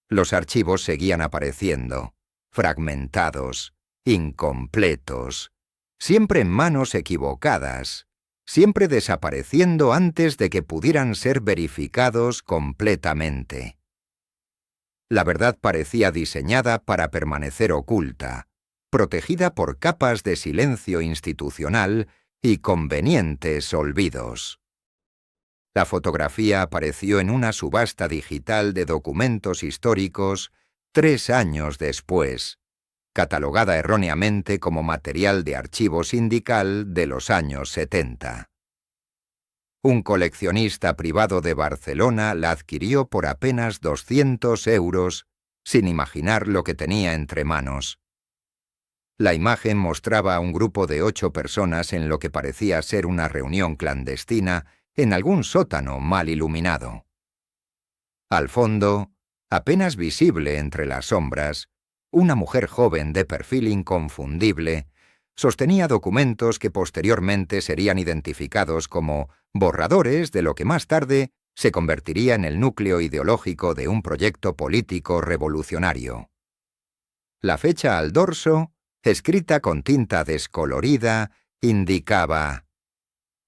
Los archivos seguían apareciendo, fragmentados, incompletos, siempre en manos equivocadas, siempre desapareciendo antes de que pudieran ser verificados completamente. La verdad parecía diseñada para permanecer oculta, protegida por capas de silencio institucional y convenientes olvidos. La fotografía apareció en una subasta digital de documentos históricos 3 años después, catalogada erróneamente como material de archivo sindical de los años 70. Un coleccionista privado de Barcelona la adquirió por apenas 200 euros, sin imaginar lo que tenía entre manos. La imagen mostraba a un grupo de 8 personas en lo que parecía ser una reunión clandestina en algún sótano mal iluminado. Al fondo, apenas visible entre las sombras, una mujer joven de perfil inconfundible sostenía documentos que posteriormente serían identificados como borradores de lo que más tarde se convertiría en el núcleo ideológico de un proyecto político revolucionario. La fecha al dorso, escrita con tinta descolorida, indicaba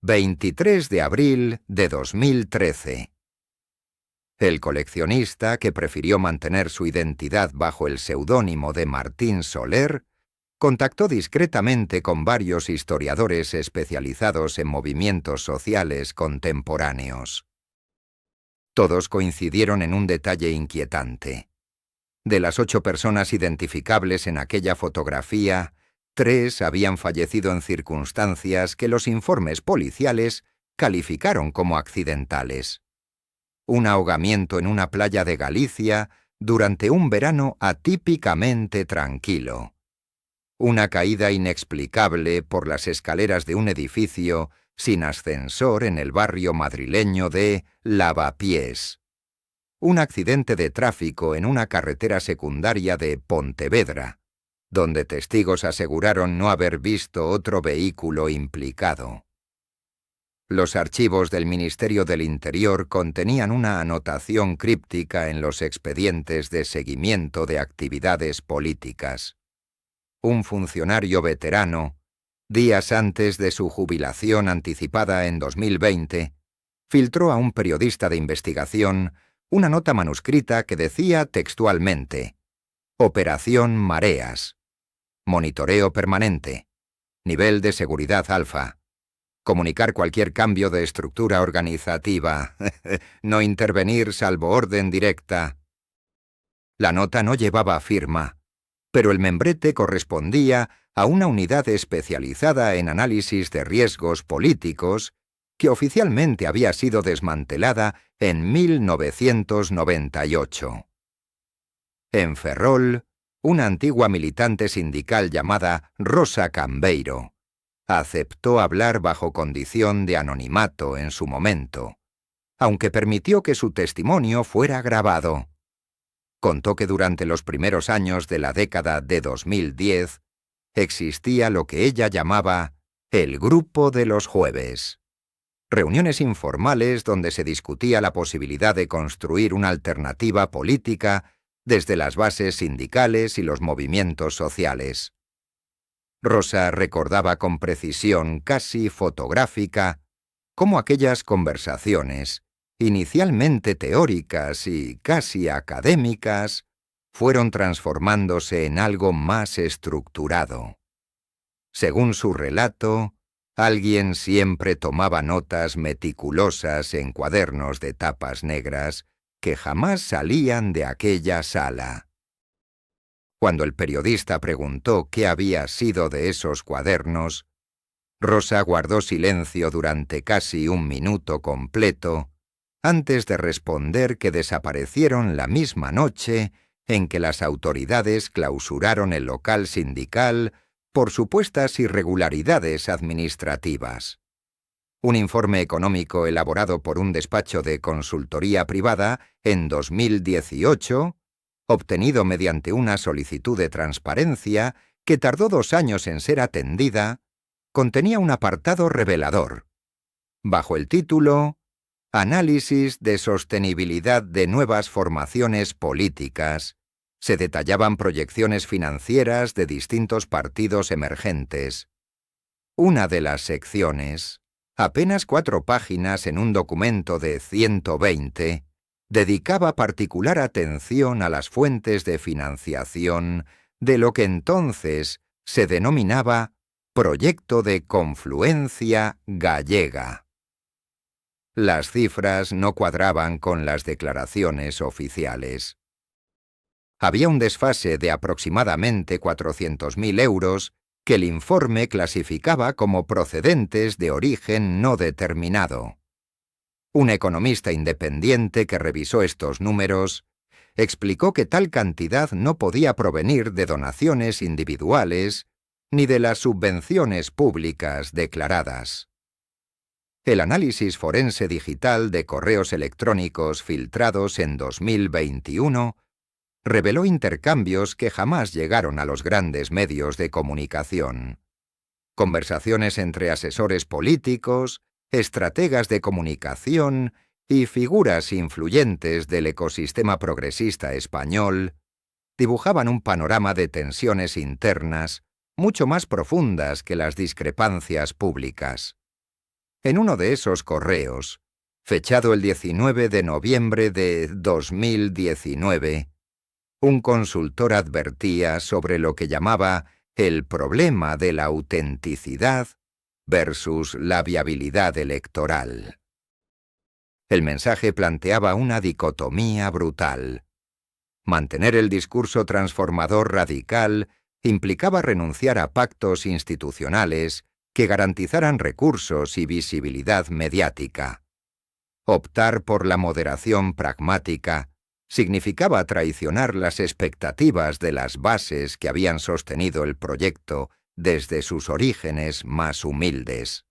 23 de abril de 2013. El coleccionista, que prefirió mantener su identidad bajo el seudónimo de Martín Soler, contactó discretamente con varios historiadores especializados en movimientos sociales contemporáneos. Todos coincidieron en un detalle inquietante. De las 8 personas identificables en aquella fotografía, 3 habían fallecido en circunstancias que los informes policiales calificaron como accidentales. Un ahogamiento en una playa de Galicia durante un verano atípicamente tranquilo. Una caída inexplicable por las escaleras de un edificio sin ascensor en el barrio madrileño de Lavapiés. Un accidente de tráfico en una carretera secundaria de Pontevedra, donde testigos aseguraron no haber visto otro vehículo implicado. Los archivos del Ministerio del Interior contenían una anotación críptica en los expedientes de seguimiento de actividades políticas. Un funcionario veterano, días antes de su jubilación anticipada en 2020, filtró a un periodista de investigación una nota manuscrita que decía textualmente: Operación Mareas. Monitoreo permanente. Nivel de seguridad alfa. Comunicar cualquier cambio de estructura organizativa. No intervenir salvo orden directa. La nota no llevaba firma, pero el membrete correspondía a una unidad especializada en análisis de riesgos políticos que oficialmente había sido desmantelada en 1998. En Ferrol, una antigua militante sindical llamada Rosa Cambeiro aceptó hablar bajo condición de anonimato en su momento, aunque permitió que su testimonio fuera grabado. Contó que durante los primeros años de la década de 2010 existía lo que ella llamaba el Grupo de los Jueves. Reuniones informales donde se discutía la posibilidad de construir una alternativa política desde las bases sindicales y los movimientos sociales. Rosa recordaba con precisión casi fotográfica cómo aquellas conversaciones, inicialmente teóricas y casi académicas, fueron transformándose en algo más estructurado. Según su relato, alguien siempre tomaba notas meticulosas en cuadernos de tapas negras que jamás salían de aquella sala. Cuando el periodista preguntó qué había sido de esos cuadernos, Rosa guardó silencio durante casi un minuto completo antes de responder que desaparecieron la misma noche en que las autoridades clausuraron el local sindical por supuestas irregularidades administrativas. Un informe económico elaborado por un despacho de consultoría privada en 2018, obtenido mediante una solicitud de transparencia que tardó 2 años en ser atendida, contenía un apartado revelador. Bajo el título Análisis de sostenibilidad de nuevas formaciones políticas, se detallaban proyecciones financieras de distintos partidos emergentes. Una de las secciones, apenas 4 páginas en un documento de 120, dedicaba particular atención a las fuentes de financiación de lo que entonces se denominaba Proyecto de Confluencia Gallega. Las cifras no cuadraban con las declaraciones oficiales. Había un desfase de aproximadamente 400.000 euros que el informe clasificaba como procedentes de origen no determinado. Un economista independiente que revisó estos números explicó que tal cantidad no podía provenir de donaciones individuales ni de las subvenciones públicas declaradas. El análisis forense digital de correos electrónicos filtrados en 2021 reveló intercambios que jamás llegaron a los grandes medios de comunicación. Conversaciones entre asesores políticos, estrategas de comunicación y figuras influyentes del ecosistema progresista español dibujaban un panorama de tensiones internas mucho más profundas que las discrepancias públicas. En uno de esos correos, fechado el 19 de noviembre de 2019, un consultor advertía sobre lo que llamaba el problema de la autenticidad versus la viabilidad electoral. El mensaje planteaba una dicotomía brutal. Mantener el discurso transformador radical implicaba renunciar a pactos institucionales que garantizaran recursos y visibilidad mediática. Optar por la moderación pragmática significaba traicionar las expectativas de las bases que habían sostenido el proyecto desde sus orígenes más humildes.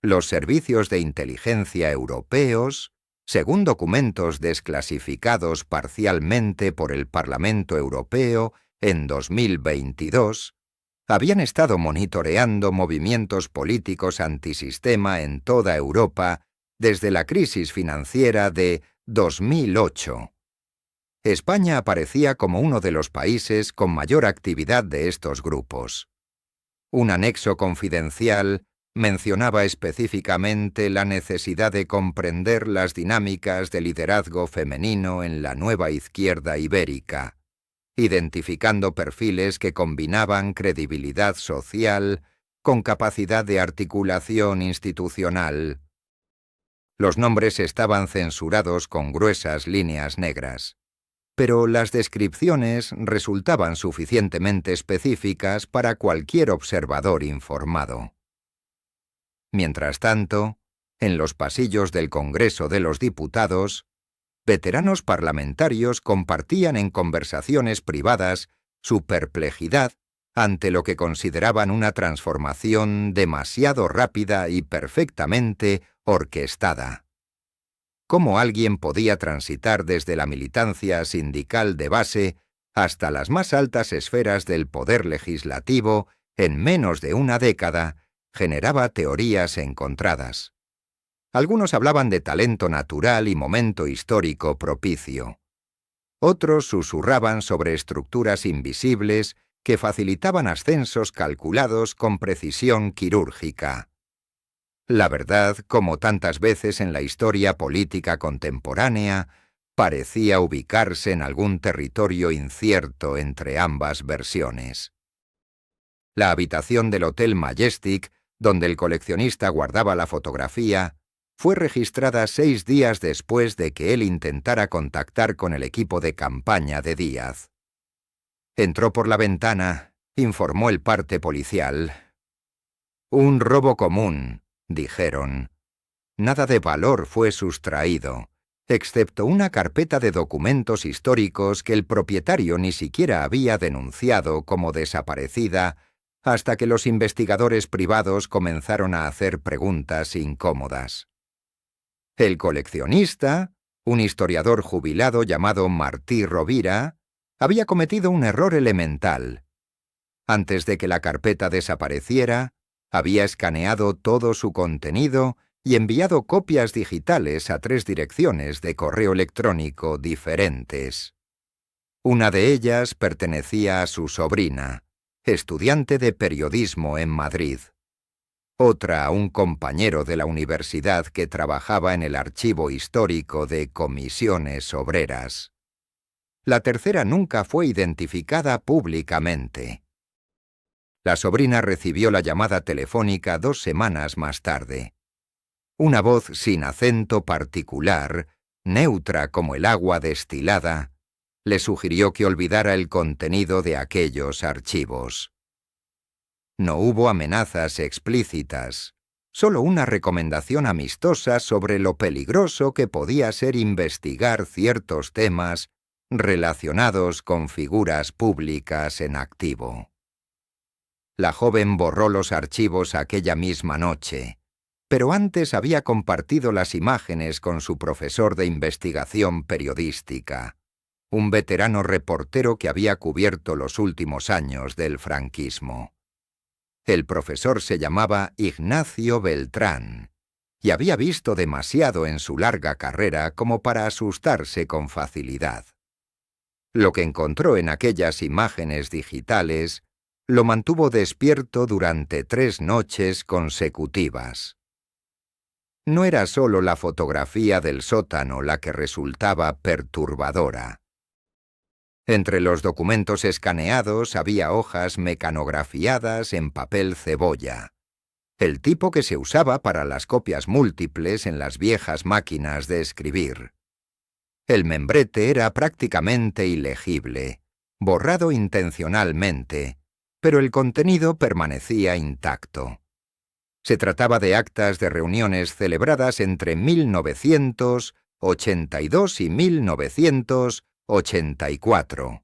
Los servicios de inteligencia europeos, según documentos desclasificados parcialmente por el Parlamento Europeo en 2022, habían estado monitoreando movimientos políticos antisistema en toda Europa desde la crisis financiera de 2008. España aparecía como uno de los países con mayor actividad de estos grupos. Un anexo confidencial mencionaba específicamente la necesidad de comprender las dinámicas de liderazgo femenino en la nueva izquierda ibérica, identificando perfiles que combinaban credibilidad social con capacidad de articulación institucional. Los nombres estaban censurados con gruesas líneas negras, pero las descripciones resultaban suficientemente específicas para cualquier observador informado. Mientras tanto, en los pasillos del Congreso de los Diputados, veteranos parlamentarios compartían en conversaciones privadas su perplejidad ante lo que consideraban una transformación demasiado rápida y perfectamente orquestada. ¿Cómo alguien podía transitar desde la militancia sindical de base hasta las más altas esferas del poder legislativo en menos de una década? Generaba teorías encontradas. Algunos hablaban de talento natural y momento histórico propicio. Otros susurraban sobre estructuras invisibles que facilitaban ascensos calculados con precisión quirúrgica. La verdad, como tantas veces en la historia política contemporánea, parecía ubicarse en algún territorio incierto entre ambas versiones. La habitación del Hotel Majestic, donde el coleccionista guardaba la fotografía, fue registrada 6 días después de que él intentara contactar con el equipo de campaña de Díaz. Entró por la ventana, informó el parte policial. Un robo común, dijeron. Nada de valor fue sustraído, excepto una carpeta de documentos históricos que el propietario ni siquiera había denunciado como desaparecida hasta que los investigadores privados comenzaron a hacer preguntas incómodas. El coleccionista, un historiador jubilado llamado Martí Rovira, había cometido un error elemental. Antes de que la carpeta desapareciera, Había escaneado todo su contenido y enviado copias digitales a 3 direcciones de correo electrónico diferentes. Una de ellas pertenecía a su sobrina, estudiante de periodismo en Madrid. Otra a un compañero de la universidad que trabajaba en el archivo histórico de Comisiones Obreras. La tercera nunca fue identificada públicamente. La sobrina recibió la llamada telefónica 2 semanas más tarde. Una voz sin acento particular, neutra como el agua destilada, le sugirió que olvidara el contenido de aquellos archivos. No hubo amenazas explícitas, solo una recomendación amistosa sobre lo peligroso que podía ser investigar ciertos temas relacionados con figuras públicas en activo. La joven borró los archivos aquella misma noche, pero antes había compartido las imágenes con su profesor de investigación periodística, un veterano reportero que había cubierto los últimos años del franquismo. El profesor se llamaba Ignacio Beltrán, y había visto demasiado en su larga carrera como para asustarse con facilidad. Lo que encontró en aquellas imágenes digitales lo mantuvo despierto durante 3 noches consecutivas. No era solo la fotografía del sótano la que resultaba perturbadora. Entre los documentos escaneados había hojas mecanografiadas en papel cebolla, el tipo que se usaba para las copias múltiples en las viejas máquinas de escribir. El membrete era prácticamente ilegible, borrado intencionalmente, pero el contenido permanecía intacto. Se trataba de actas de reuniones celebradas entre 1982 y 1984,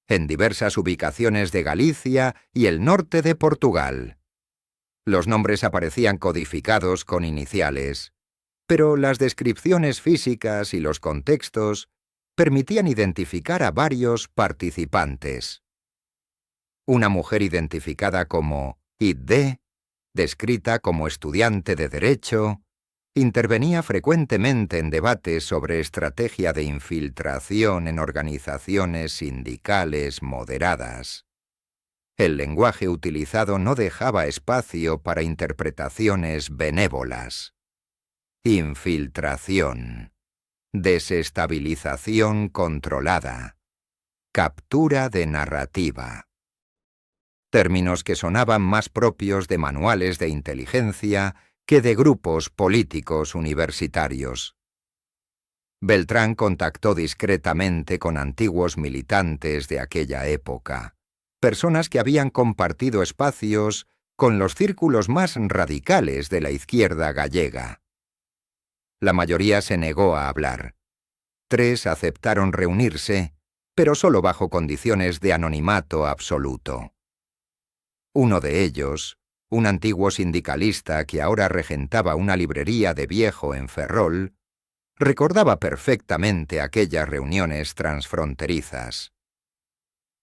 en diversas ubicaciones de Galicia y el norte de Portugal. Los nombres aparecían codificados con iniciales, pero las descripciones físicas y los contextos permitían identificar a varios participantes. Una mujer identificada como ID, descrita como estudiante de Derecho, intervenía frecuentemente en debates sobre estrategia de infiltración en organizaciones sindicales moderadas. El lenguaje utilizado no dejaba espacio para interpretaciones benévolas. Infiltración, desestabilización controlada, captura de narrativa. Términos que sonaban más propios de manuales de inteligencia que de grupos políticos universitarios. Beltrán contactó discretamente con antiguos militantes de aquella época, personas que habían compartido espacios con los círculos más radicales de la izquierda gallega. La mayoría se negó a hablar. 3 aceptaron reunirse, pero solo bajo condiciones de anonimato absoluto. Uno de ellos, un antiguo sindicalista que ahora regentaba una librería de viejo en Ferrol, recordaba perfectamente aquellas reuniones transfronterizas.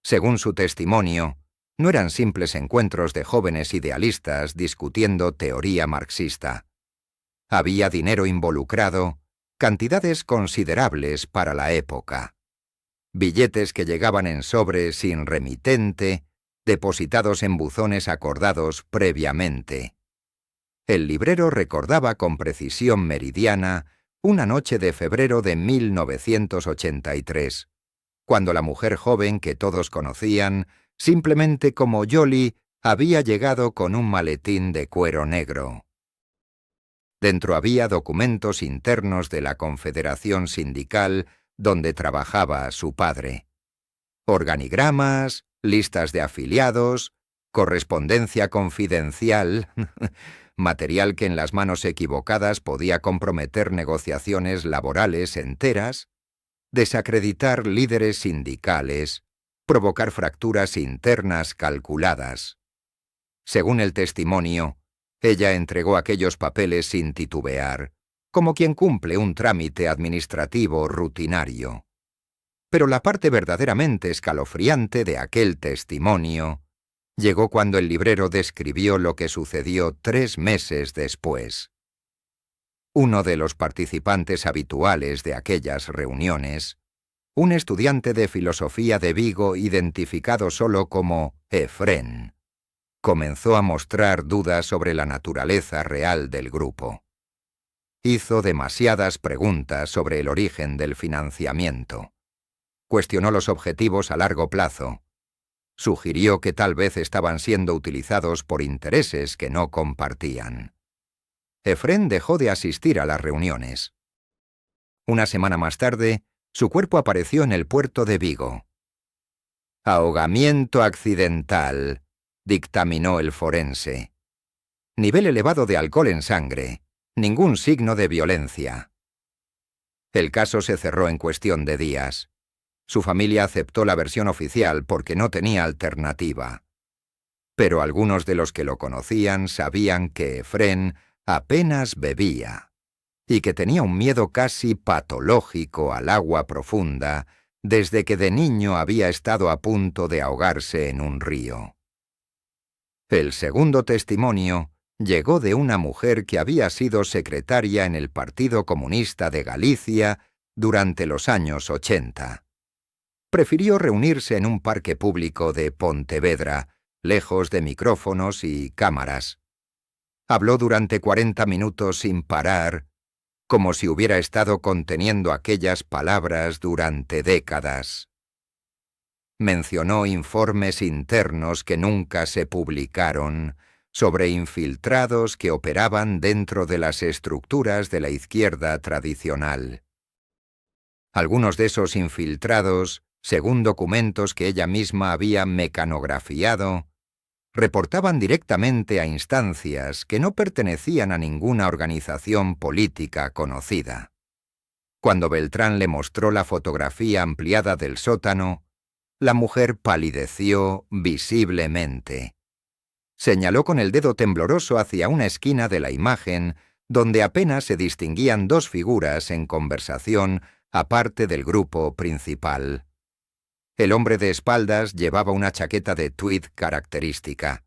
Según su testimonio, no eran simples encuentros de jóvenes idealistas discutiendo teoría marxista. Había dinero involucrado, cantidades considerables para la época. Billetes que llegaban en sobre sin remitente, depositados en buzones acordados previamente. El librero recordaba con precisión meridiana una noche de febrero de 1983, cuando la mujer joven que todos conocían, simplemente como Yoli, había llegado con un maletín de cuero negro. Dentro había documentos internos de la Confederación Sindical donde trabajaba su padre. Organigramas, listas de afiliados, correspondencia confidencial, material que en las manos equivocadas podía comprometer negociaciones laborales enteras, desacreditar líderes sindicales, provocar fracturas internas calculadas. Según el testimonio, ella entregó aquellos papeles sin titubear, como quien cumple un trámite administrativo rutinario. Pero la parte verdaderamente escalofriante de aquel testimonio Llegó cuando el librero describió lo que sucedió 3 meses después. Uno de los participantes habituales de aquellas reuniones, un estudiante de filosofía de Vigo identificado solo como Efrén, comenzó a mostrar dudas sobre la naturaleza real del grupo. Hizo demasiadas preguntas sobre el origen del financiamiento. Cuestionó los objetivos a largo plazo. Sugirió que tal vez estaban siendo utilizados por intereses que no compartían. Efrén dejó de asistir a las reuniones. Una semana más tarde, su cuerpo apareció en el puerto de Vigo. Ahogamiento accidental, dictaminó el forense. Nivel elevado de alcohol en sangre, ningún signo de violencia. El caso se cerró en cuestión de días. Su familia aceptó la versión oficial porque no tenía alternativa. Pero algunos de los que lo conocían sabían que Efrén apenas bebía y que tenía un miedo casi patológico al agua profunda desde que de niño había estado a punto de ahogarse en un río. El segundo testimonio llegó de una mujer que había sido secretaria en el Partido Comunista de Galicia durante los años 80. Prefirió reunirse en un parque público de Pontevedra, lejos de micrófonos y cámaras. Habló durante 40 minutos sin parar, como si hubiera estado conteniendo aquellas palabras durante décadas. Mencionó informes internos que nunca se publicaron sobre infiltrados que operaban dentro de las estructuras de la izquierda tradicional. Algunos de esos infiltrados, según documentos que ella misma había mecanografiado, reportaban directamente a instancias que no pertenecían a ninguna organización política conocida. Cuando Beltrán le mostró la fotografía ampliada del sótano, la mujer palideció visiblemente. Señaló con el dedo tembloroso hacia una esquina de la imagen donde apenas se distinguían 2 figuras en conversación aparte del grupo principal. El hombre de espaldas llevaba una chaqueta de tweed característica.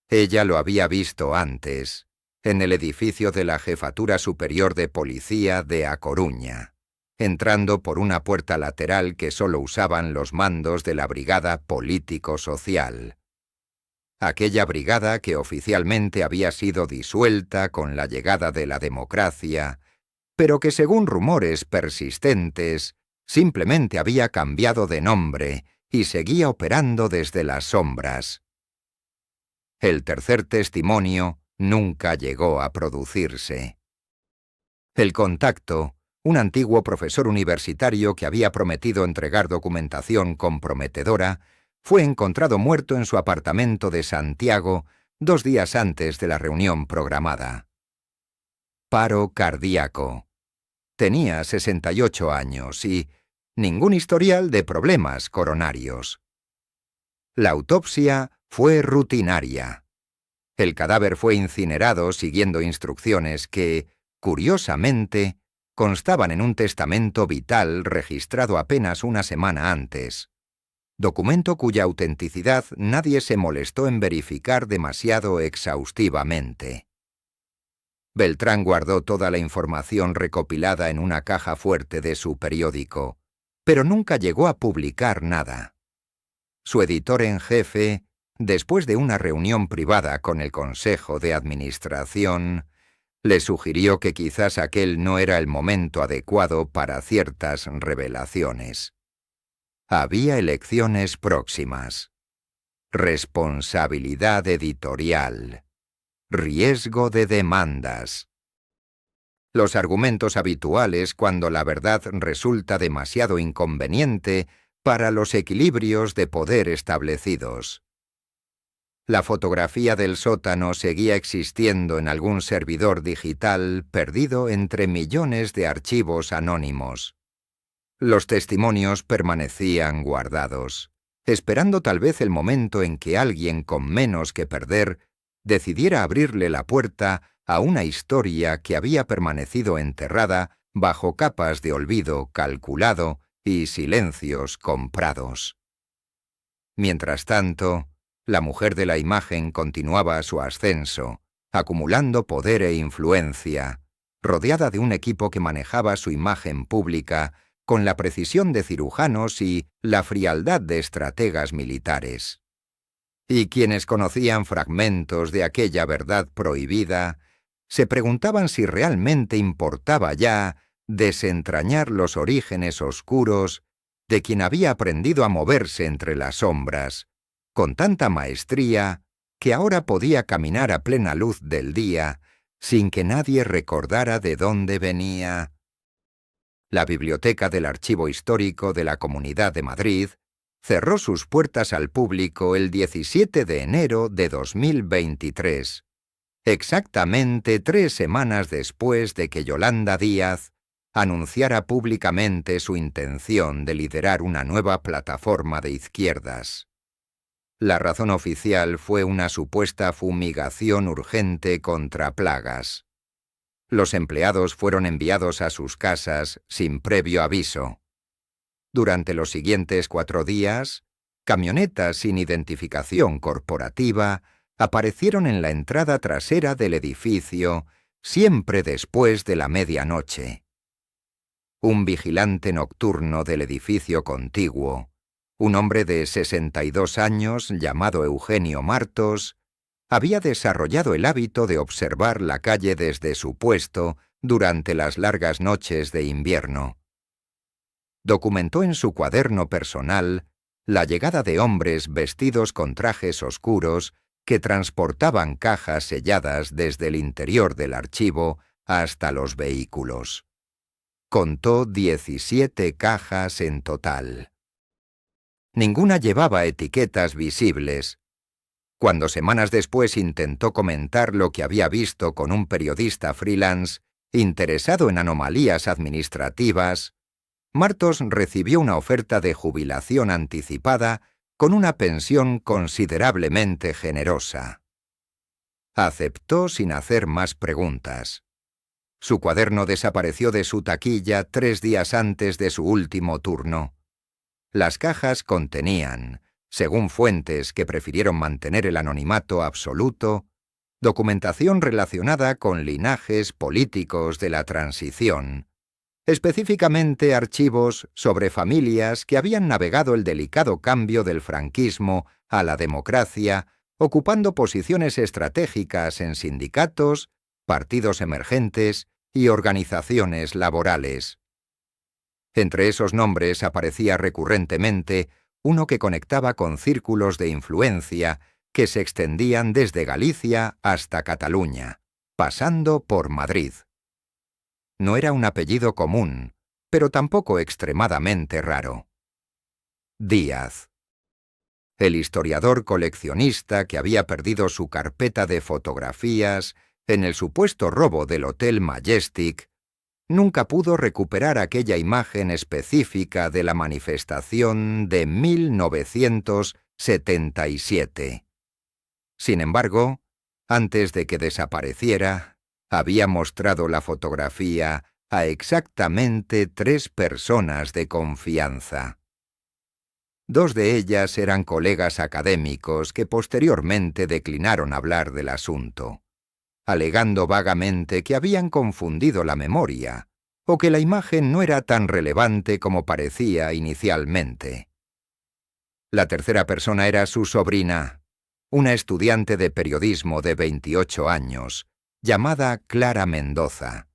Ella lo había visto antes, en el edificio de la Jefatura Superior de Policía de A Coruña, entrando por una puerta lateral que solo usaban los mandos de la Brigada Político-Social. Aquella brigada que oficialmente había sido disuelta con la llegada de la democracia, pero que según rumores persistentes, simplemente había cambiado de nombre y seguía operando desde las sombras. El tercer testimonio nunca llegó a producirse. El contacto, un antiguo profesor universitario que había prometido entregar documentación comprometedora, fue encontrado muerto en su apartamento de Santiago 2 días antes de la reunión programada. Paro cardíaco. Tenía 68 años y ningún historial de problemas coronarios. La autopsia fue rutinaria. El cadáver fue incinerado siguiendo instrucciones que, curiosamente, constaban en un testamento vital registrado apenas una semana antes, documento cuya autenticidad nadie se molestó en verificar demasiado exhaustivamente. Beltrán guardó toda la información recopilada en una caja fuerte de su periódico, pero nunca llegó a publicar nada. Su editor en jefe, después de una reunión privada con el Consejo de Administración, le sugirió que quizás aquel no era el momento adecuado para ciertas revelaciones. Había elecciones próximas. Responsabilidad editorial. Riesgo de demandas. Los argumentos habituales cuando la verdad resulta demasiado inconveniente para los equilibrios de poder establecidos. La fotografía del sótano seguía existiendo en algún servidor digital perdido entre millones de archivos anónimos. Los testimonios permanecían guardados, esperando tal vez el momento en que alguien con menos que perder decidiera abrirle la puerta a una historia que había permanecido enterrada bajo capas de olvido calculado y silencios comprados. Mientras tanto, La mujer de la imagen continuaba su ascenso, acumulando poder e influencia, rodeada de un equipo que manejaba su imagen pública con la precisión de cirujanos y la frialdad de estrategas militares. Y quienes conocían fragmentos de aquella verdad prohibida, se preguntaban si realmente importaba ya desentrañar los orígenes oscuros de quien había aprendido a moverse entre las sombras, con tanta maestría que ahora podía caminar a plena luz del día sin que nadie recordara de dónde venía. La Biblioteca del Archivo Histórico de la Comunidad de Madrid cerró sus puertas al público el 17 de enero de 2023, exactamente 3 semanas después de que Yolanda Díaz anunciara públicamente su intención de liderar una nueva plataforma de izquierdas. La razón oficial fue una supuesta fumigación urgente contra plagas. Los empleados fueron enviados a sus casas sin previo aviso. Durante los siguientes 4 días, camionetas sin identificación corporativa aparecieron en la entrada trasera del edificio, siempre después de la medianoche. Un vigilante nocturno del edificio contiguo, un hombre de 62 años llamado Eugenio Martos, había desarrollado el hábito de observar la calle desde su puesto durante las largas noches de invierno. Documentó en su cuaderno personal la llegada de hombres vestidos con trajes oscuros que transportaban cajas selladas desde el interior del archivo hasta los vehículos. Contó 17 cajas en total. Ninguna llevaba etiquetas visibles. Cuando semanas después intentó comentar lo que había visto con un periodista freelance interesado en anomalías administrativas, Martos recibió una oferta de jubilación anticipada con una pensión considerablemente generosa. Aceptó sin hacer más preguntas. Su cuaderno desapareció de su taquilla 3 días antes de su último turno. Las cajas contenían, según fuentes que prefirieron mantener el anonimato absoluto, documentación relacionada con linajes políticos de la transición, específicamente archivos sobre familias que habían navegado el delicado cambio del franquismo a la democracia, ocupando posiciones estratégicas en sindicatos, partidos emergentes y organizaciones laborales. Entre esos nombres aparecía recurrentemente uno que conectaba con círculos de influencia que se extendían desde Galicia hasta Cataluña, pasando por Madrid. No era un apellido común, pero tampoco extremadamente raro. Díaz. El historiador coleccionista que había perdido su carpeta de fotografías en el supuesto robo del Hotel Majestic, nunca pudo recuperar aquella imagen específica de la manifestación de 1977. Sin embargo, antes de que desapareciera, había mostrado la fotografía a exactamente 3 personas de confianza. 2 de ellas eran colegas académicos que posteriormente declinaron hablar del asunto, alegando vagamente que habían confundido la memoria o que la imagen no era tan relevante como parecía inicialmente. La tercera persona era su sobrina, una estudiante de periodismo de 28 años, llamada Clara Mendoza.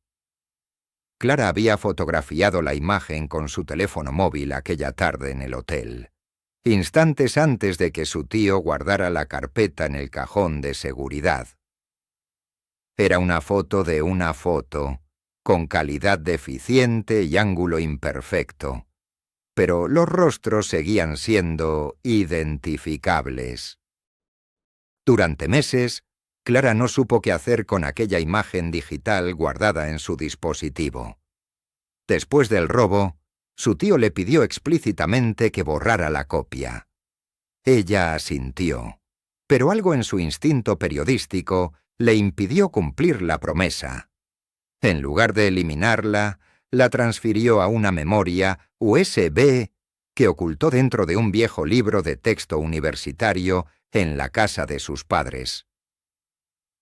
Clara había fotografiado la imagen con su teléfono móvil aquella tarde en el hotel, instantes antes de que su tío guardara la carpeta en el cajón de seguridad. Era una foto de una foto, con calidad deficiente y ángulo imperfecto, pero los rostros seguían siendo identificables. Durante meses, Clara no supo qué hacer con aquella imagen digital guardada en su dispositivo. Después del robo, su tío le pidió explícitamente que borrara la copia. Ella asintió, pero algo en su instinto periodístico le impidió cumplir la promesa. En lugar de eliminarla, la transfirió a una memoria USB que ocultó dentro de un viejo libro de texto universitario en la casa de sus padres.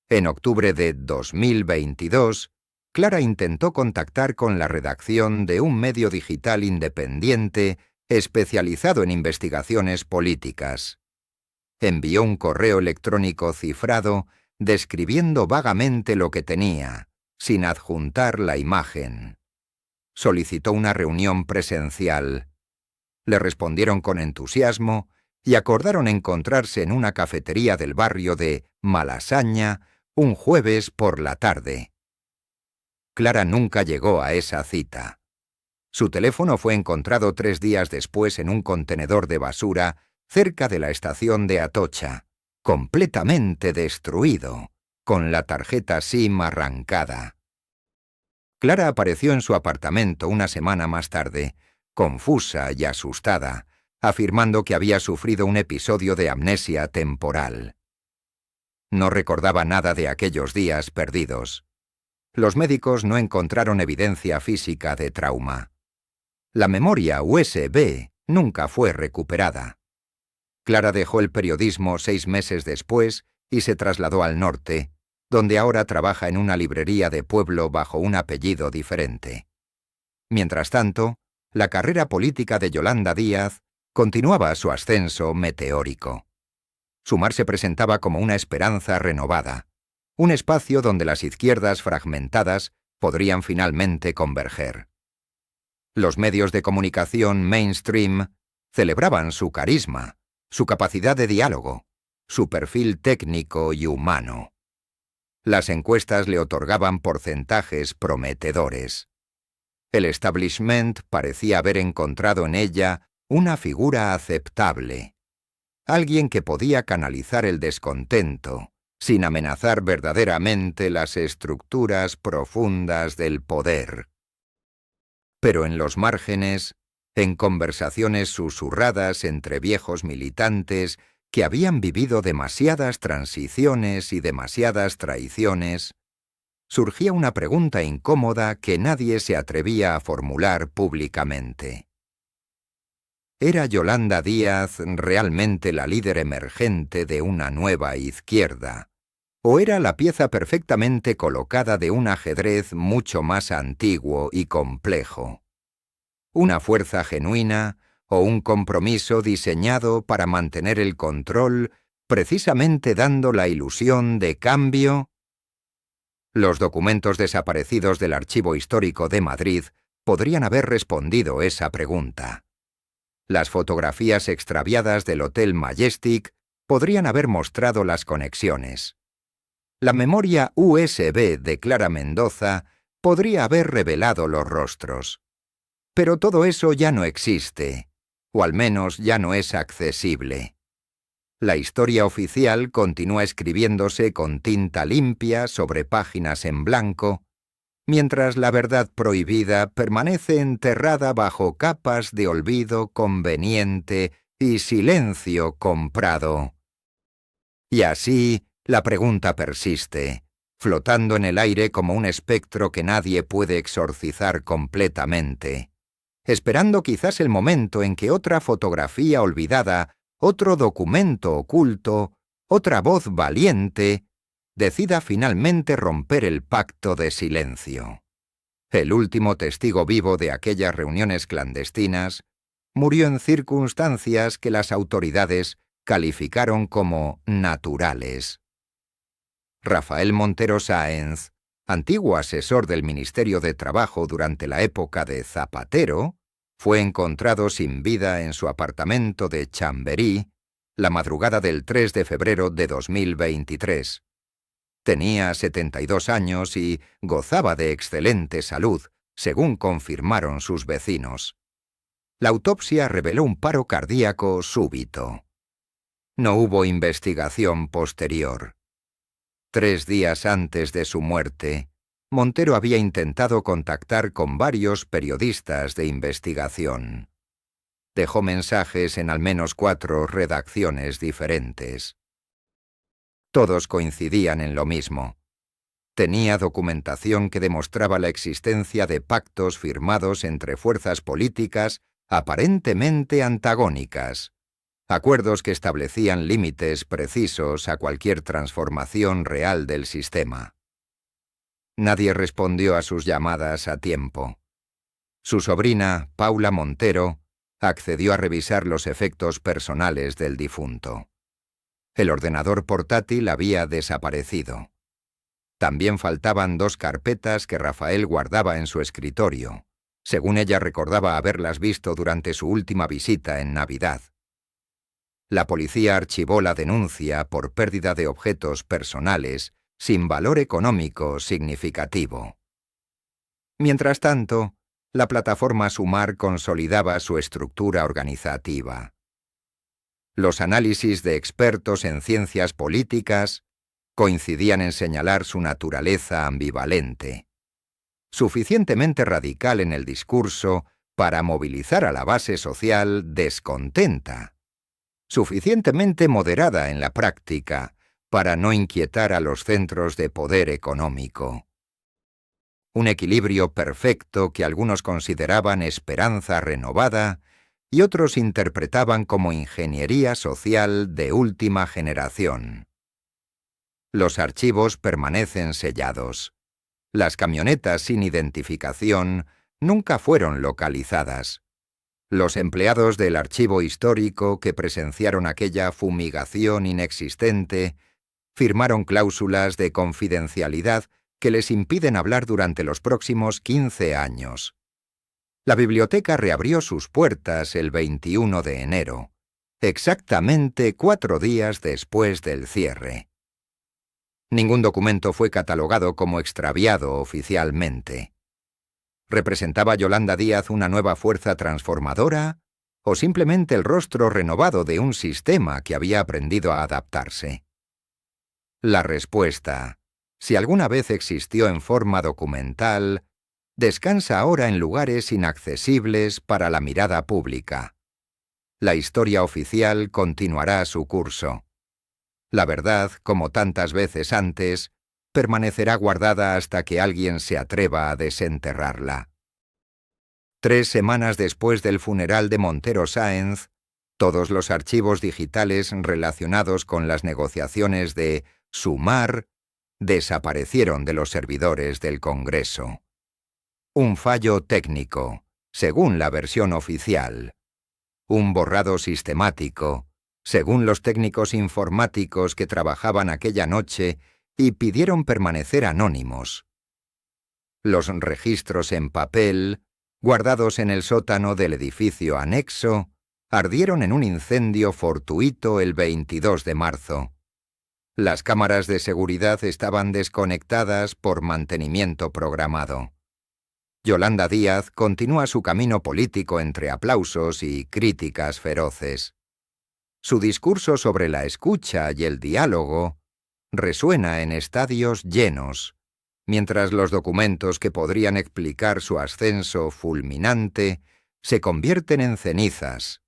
En octubre de 2022, Clara intentó contactar con la redacción de un medio digital independiente especializado en investigaciones políticas. Envió un correo electrónico cifrado describiendo vagamente lo que tenía, sin adjuntar la imagen. Solicitó una reunión presencial. Le respondieron con entusiasmo y acordaron encontrarse en una cafetería del barrio de Malasaña un jueves por la tarde. Clara nunca llegó a esa cita. Su teléfono fue encontrado 3 días después en un contenedor de basura cerca de la estación de Atocha, completamente destruido, con la tarjeta SIM arrancada. Clara apareció en su apartamento una semana más tarde, confusa y asustada, afirmando que había sufrido un episodio de amnesia temporal. No recordaba nada de aquellos días perdidos. Los médicos no encontraron evidencia física de trauma. La memoria USB nunca fue recuperada. Clara dejó el periodismo 6 meses después y se trasladó al norte, donde ahora trabaja en una librería de pueblo bajo un apellido diferente. Mientras tanto, la carrera política de Yolanda Díaz continuaba su ascenso meteórico. Su mar se presentaba como una esperanza renovada, un espacio donde las izquierdas fragmentadas podrían finalmente converger. Los medios de comunicación mainstream celebraban su carisma, su capacidad de diálogo, su perfil técnico y humano. Las encuestas le otorgaban porcentajes prometedores. El establishment parecía haber encontrado en ella una figura aceptable, alguien que podía canalizar el descontento, sin amenazar verdaderamente las estructuras profundas del poder. Pero en los márgenes, en conversaciones susurradas entre viejos militantes que habían vivido demasiadas transiciones y demasiadas traiciones, surgía una pregunta incómoda que nadie se atrevía a formular públicamente. ¿Era Yolanda Díaz realmente la líder emergente de una nueva izquierda? ¿O era la pieza perfectamente colocada de un ajedrez mucho más antiguo y complejo? ¿Una fuerza genuina o un compromiso diseñado para mantener el control, precisamente dando la ilusión de cambio? Los documentos desaparecidos del Archivo Histórico de Madrid podrían haber respondido esa pregunta. Las fotografías extraviadas del Hotel Majestic podrían haber mostrado las conexiones. La memoria USB de Clara Mendoza podría haber revelado los rostros. Pero todo eso ya no existe, o al menos ya no es accesible. La historia oficial continúa escribiéndose con tinta limpia sobre páginas en blanco, mientras la verdad prohibida permanece enterrada bajo capas de olvido conveniente y silencio comprado. Y así, la pregunta persiste, flotando en el aire como un espectro que nadie puede exorcizar completamente, esperando quizás el momento en que otra fotografía olvidada, otro documento oculto, otra voz valiente, decida finalmente romper el pacto de silencio. El último testigo vivo de aquellas reuniones clandestinas murió en circunstancias que las autoridades calificaron como naturales. Rafael Montero Sáenz, antiguo asesor del Ministerio de Trabajo durante la época de Zapatero, fue encontrado sin vida en su apartamento de Chamberí la madrugada del 3 de febrero de 2023. Tenía 72 años y gozaba de excelente salud, según confirmaron sus vecinos. La autopsia reveló un paro cardíaco súbito. No hubo investigación posterior. 3 días antes de su muerte, Montero había intentado contactar con varios periodistas de investigación. Dejó mensajes en al menos 4 redacciones diferentes. Todos coincidían en lo mismo. Tenía documentación que demostraba la existencia de pactos firmados entre fuerzas políticas aparentemente antagónicas, acuerdos que establecían límites precisos a cualquier transformación real del sistema. Nadie respondió a sus llamadas a tiempo. Su sobrina, Paula Montero, accedió a revisar los efectos personales del difunto. El ordenador portátil había desaparecido. También faltaban 2 carpetas que Rafael guardaba en su escritorio. Según ella recordaba haberlas visto durante su última visita en Navidad. La policía archivó la denuncia por pérdida de objetos personales sin valor económico significativo. Mientras tanto, la plataforma Sumar consolidaba su estructura organizativa. Los análisis de expertos en ciencias políticas coincidían en señalar su naturaleza ambivalente, suficientemente radical en el discurso para movilizar a la base social descontenta, suficientemente moderada en la práctica para no inquietar a los centros de poder económico. Un equilibrio perfecto que algunos consideraban esperanza renovada y otros interpretaban como ingeniería social de última generación. Los archivos permanecen sellados. Las camionetas sin identificación nunca fueron localizadas. Los empleados del archivo histórico que presenciaron aquella fumigación inexistente firmaron cláusulas de confidencialidad que les impiden hablar durante los próximos 15 años. La biblioteca reabrió sus puertas el 21 de enero, exactamente 4 días después del cierre. Ningún documento fue catalogado como extraviado oficialmente. ¿Representaba Yolanda Díaz una nueva fuerza transformadora o simplemente el rostro renovado de un sistema que había aprendido a adaptarse? La respuesta, si alguna vez existió en forma documental, descansa ahora en lugares inaccesibles para la mirada pública. La historia oficial continuará su curso. La verdad, como tantas veces antes, permanecerá guardada hasta que alguien se atreva a desenterrarla. 3 semanas después del funeral de Montero Sáenz, todos los archivos digitales relacionados con las negociaciones de Sumar desaparecieron de los servidores del Congreso. Un fallo técnico, según la versión oficial. Un borrado sistemático, según los técnicos informáticos que trabajaban aquella noche y pidieron permanecer anónimos. Los registros en papel, guardados en el sótano del edificio anexo, ardieron en un incendio fortuito el 22 de marzo. Las cámaras de seguridad estaban desconectadas por mantenimiento programado. Yolanda Díaz continúa su camino político entre aplausos y críticas feroces. Su discurso sobre la escucha y el diálogo resuena en estadios llenos, mientras los documentos que podrían explicar su ascenso fulminante se convierten en cenizas.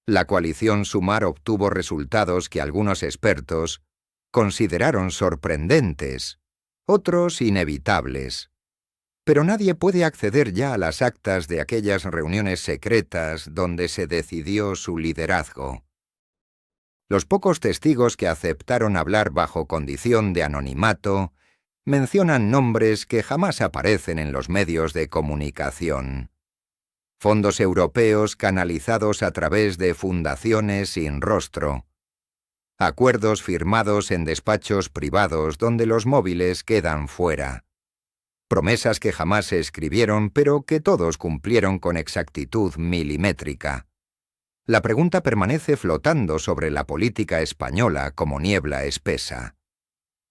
La coalición Sumar obtuvo resultados que algunos expertos consideraron sorprendentes, otros inevitables. Pero nadie puede acceder ya a las actas de aquellas reuniones secretas donde se decidió su liderazgo. Los pocos testigos que aceptaron hablar bajo condición de anonimato mencionan nombres que jamás aparecen en los medios de comunicación. Fondos europeos canalizados a través de fundaciones sin rostro. Acuerdos firmados en despachos privados donde los móviles quedan fuera. Promesas que jamás se escribieron pero que todos cumplieron con exactitud milimétrica. La pregunta permanece flotando sobre la política española como niebla espesa.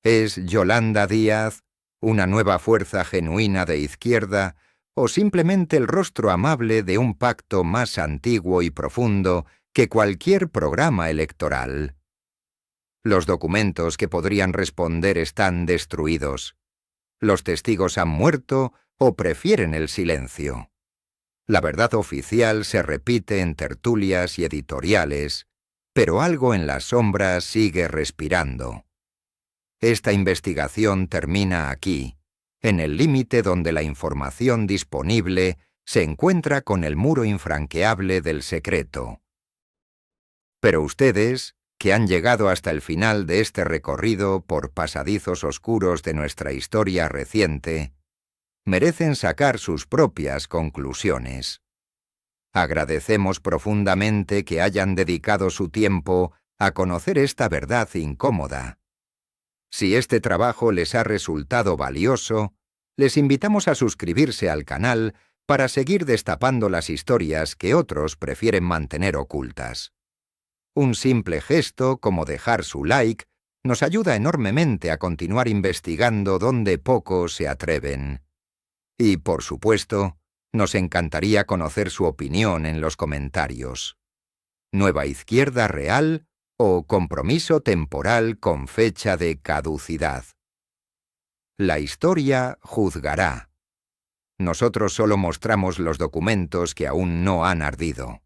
¿Es Yolanda Díaz una nueva fuerza genuina de izquierda o simplemente el rostro amable de un pacto más antiguo y profundo que cualquier programa electoral? Los documentos que podrían responder están destruidos. ¿Los testigos han muerto o prefieren el silencio? La verdad oficial se repite en tertulias y editoriales, pero algo en las sombras sigue respirando. Esta investigación termina aquí, en el límite donde la información disponible se encuentra con el muro infranqueable del secreto. Pero ustedes, que han llegado hasta el final de este recorrido por pasadizos oscuros de nuestra historia reciente, merecen sacar sus propias conclusiones. Agradecemos profundamente que hayan dedicado su tiempo a conocer esta verdad incómoda. Si este trabajo les ha resultado valioso, les invitamos a suscribirse al canal para seguir destapando las historias que otros prefieren mantener ocultas. Un simple gesto como dejar su like nos ayuda enormemente a continuar investigando donde pocos se atreven. Y, por supuesto, nos encantaría conocer su opinión en los comentarios. ¿Nueva izquierda real o compromiso temporal con fecha de caducidad? La historia juzgará. Nosotros solo mostramos los documentos que aún no han ardido.